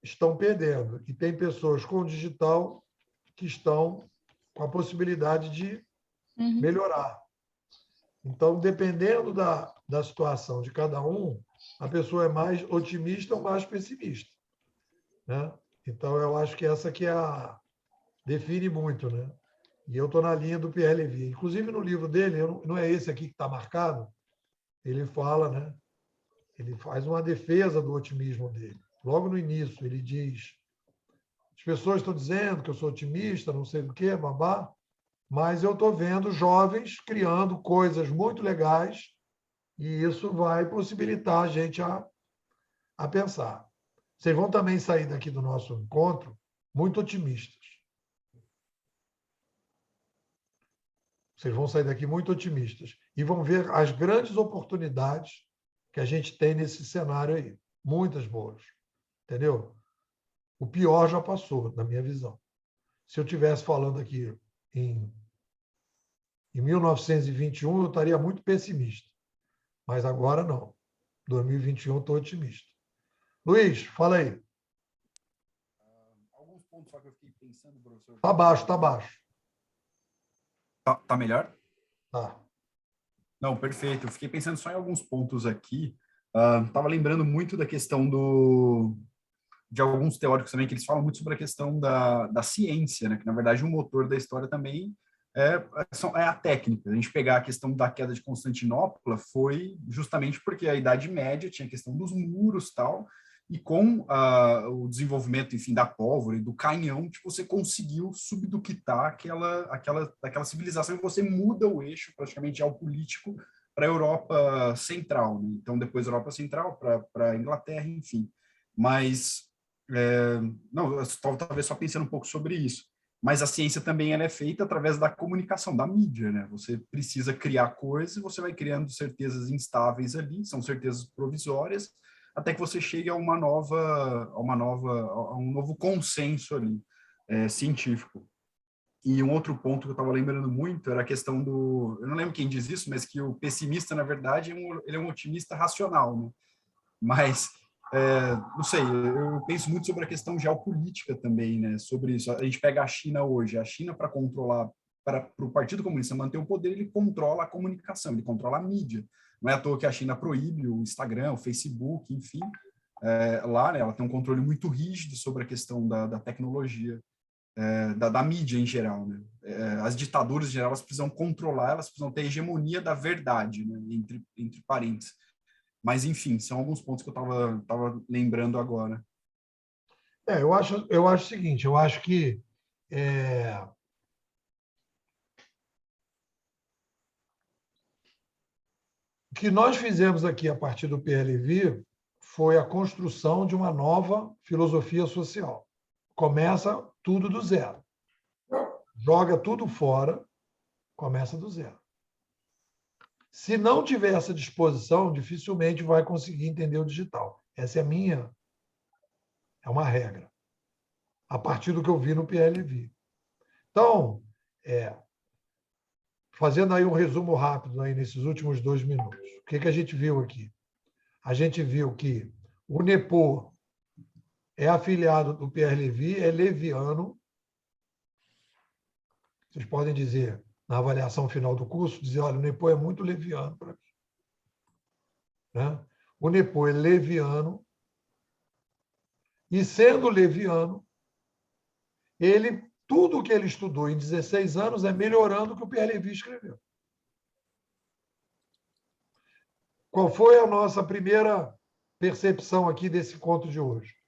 estão perdendo. E tem pessoas com o digital que estão com a possibilidade de melhorar. Então, dependendo da situação de cada um, a pessoa é mais otimista ou mais pessimista. Né? Então, eu acho que essa que define muito. Né? E eu estou na linha do Pierre Levy. Inclusive, no livro dele, não é esse aqui que está marcado, ele fala, né? Ele faz uma defesa do otimismo dele. Logo no início, ele diz: as pessoas estão dizendo que eu sou otimista, não sei do que, babá, mas eu estou vendo jovens criando coisas muito legais e isso vai possibilitar a gente a pensar. Vocês vão também sair daqui do nosso encontro muito otimistas. Vocês vão sair daqui muito otimistas e vão ver as grandes oportunidades que a gente tem nesse cenário aí. Muitas boas. Entendeu? O pior já passou, na minha visão. Se eu estivesse falando aqui em 1921, eu estaria muito pessimista. Mas agora não. 2021, estou otimista. Luiz, fala aí. Alguns pontos só que eu fiquei pensando, professor. Está baixo, está baixo. Tá melhor? Tá. Não, perfeito. Eu fiquei pensando só em alguns pontos aqui. Estava lembrando muito da questão de alguns teóricos também, que eles falam muito sobre a questão da ciência, né? Que, na verdade, o motor da história também é a técnica. A gente pegar a questão da queda de Constantinopla foi justamente porque a Idade Média tinha a questão dos muros e tal, e com o desenvolvimento, enfim, da pólvora e do canhão, tipo, você conseguiu subductar aquela civilização e você muda o eixo praticamente geopolítico para a Europa Central, né? Então, depois Europa Central, para a Inglaterra, enfim. Mas, não, eu estava talvez só pensando um pouco sobre isso. Mas a ciência também ela é feita através da comunicação, da mídia, né? Você precisa criar coisas e você vai criando certezas instáveis ali, são certezas provisórias, até que você chegue a um novo consenso ali, científico. E um outro ponto que eu estava lembrando muito era a questão do... Eu não lembro quem diz isso, mas que o pessimista, na verdade, ele é um otimista racional, né? Mas, não sei, eu penso muito sobre a questão geopolítica também, né? Sobre isso. A gente pega a China hoje. A China, para controlar, para o Partido Comunista manter o poder, ele controla a comunicação, ele controla a mídia. Não é à toa que a China proíbe o Instagram, o Facebook, enfim. Lá, né, ela tem um controle muito rígido sobre a questão da tecnologia. Da mídia em geral, né? As ditaduras em geral elas precisam controlar, elas precisam ter hegemonia da verdade, né? Entre parênteses. Mas enfim, são alguns pontos que eu estava lembrando agora. Eu acho o seguinte, eu acho que o que nós fizemos aqui a partir do PLV foi a construção de uma nova filosofia social. Começa tudo do zero. Joga tudo fora, começa do zero. Se não tiver essa disposição, dificilmente vai conseguir entender o digital. Essa é uma regra, a partir do que eu vi no PLV. Então, fazendo aí um resumo rápido aí nesses últimos 2 minutos, o que a gente viu aqui? A gente viu que o NEPO é afiliado do PLV, é leviano. Vocês podem dizer, na avaliação final do curso, dizer, olha, o NEPO é muito leviano para mim. Né? O NEPO é leviano, e sendo leviano, tudo o que ele estudou em 16 anos é melhorando o que o PLV escreveu. Qual foi a nossa primeira percepção aqui desse encontro de hoje?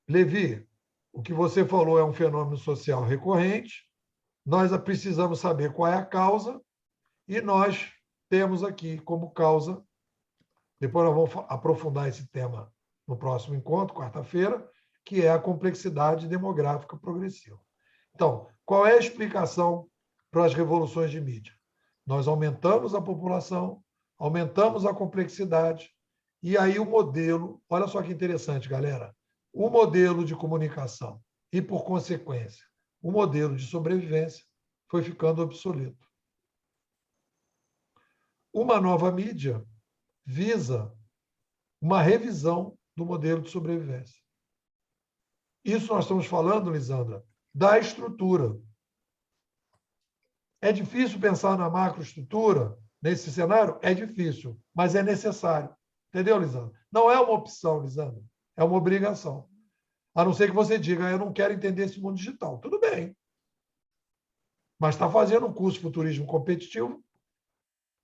Levi, o que você falou é um fenômeno social recorrente, nós precisamos saber qual é a causa, e nós temos aqui como causa, depois nós vamos aprofundar esse tema no próximo encontro, quarta-feira, que é a complexidade demográfica progressiva. Então, qual é a explicação para as revoluções de mídia? Nós aumentamos a população, aumentamos a complexidade, e aí o modelo, olha só que interessante, galera, o modelo de comunicação e, por consequência, o modelo de sobrevivência foi ficando obsoleto. Uma nova mídia visa uma revisão do modelo de sobrevivência. Isso nós estamos falando, Lisandra, da estrutura. É difícil pensar na macroestrutura nesse cenário? É difícil, mas é necessário. Entendeu, Lisandra? Não é uma opção, Lisandra, é uma obrigação. A não ser que você diga, eu não quero entender esse mundo digital. Tudo bem. Mas está fazendo um curso de futurismo competitivo,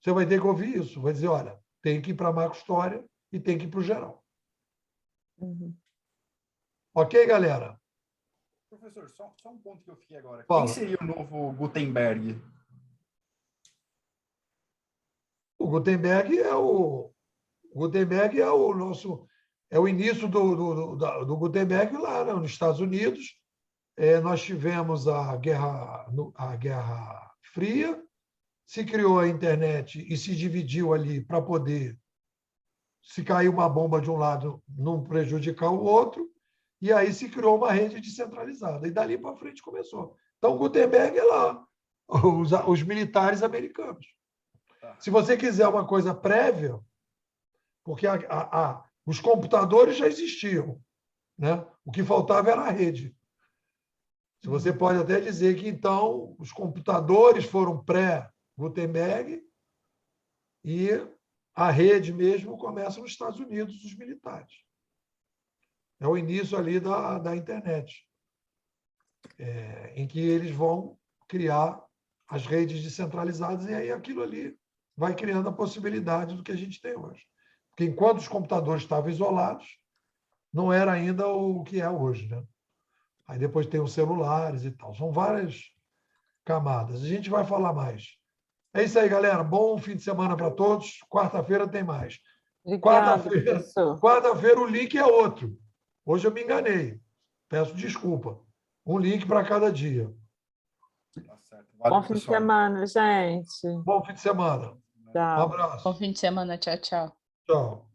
você vai ter que ouvir isso. Vai dizer, olha, tem que ir para a macro-história e tem que ir para o geral. Uhum. Ok, galera? Professor, só um ponto que eu fiquei agora. Fala. Quem seria o novo Gutenberg? O Gutenberg é o nosso... É o início do Gutenberg lá, né, nos Estados Unidos. Nós tivemos a Guerra Fria, se criou a internet e se dividiu ali para poder, se cair uma bomba de um lado, não prejudicar o outro, e aí se criou uma rede descentralizada. E dali para frente começou. Então, Gutenberg é lá, os militares americanos. Se você quiser uma coisa prévia, porque os computadores já existiam, né? O que faltava era a rede. Você pode até dizer que, então, os computadores foram pré-Gutenberg e a rede mesmo começa nos Estados Unidos, os militares. É o início ali da internet, em que eles vão criar as redes descentralizadas, e aí aquilo ali vai criando a possibilidade do que a gente tem hoje. Porque enquanto os computadores estavam isolados, não era ainda o que é hoje, né? Aí depois tem os celulares e tal. São várias camadas. A gente vai falar mais. É isso aí, galera. Bom fim de semana para todos. Quarta-feira tem mais. Obrigada, Quarta-feira, professor. quarta-feira o link é outro. Hoje eu me enganei. Peço desculpa. Um link para cada dia. Tá certo. Valeu, Bom fim de pessoal. semana, gente. Bom fim de semana. Um Tchau. abraço. Bom fim de semana. Tchau, tchau. Tchau.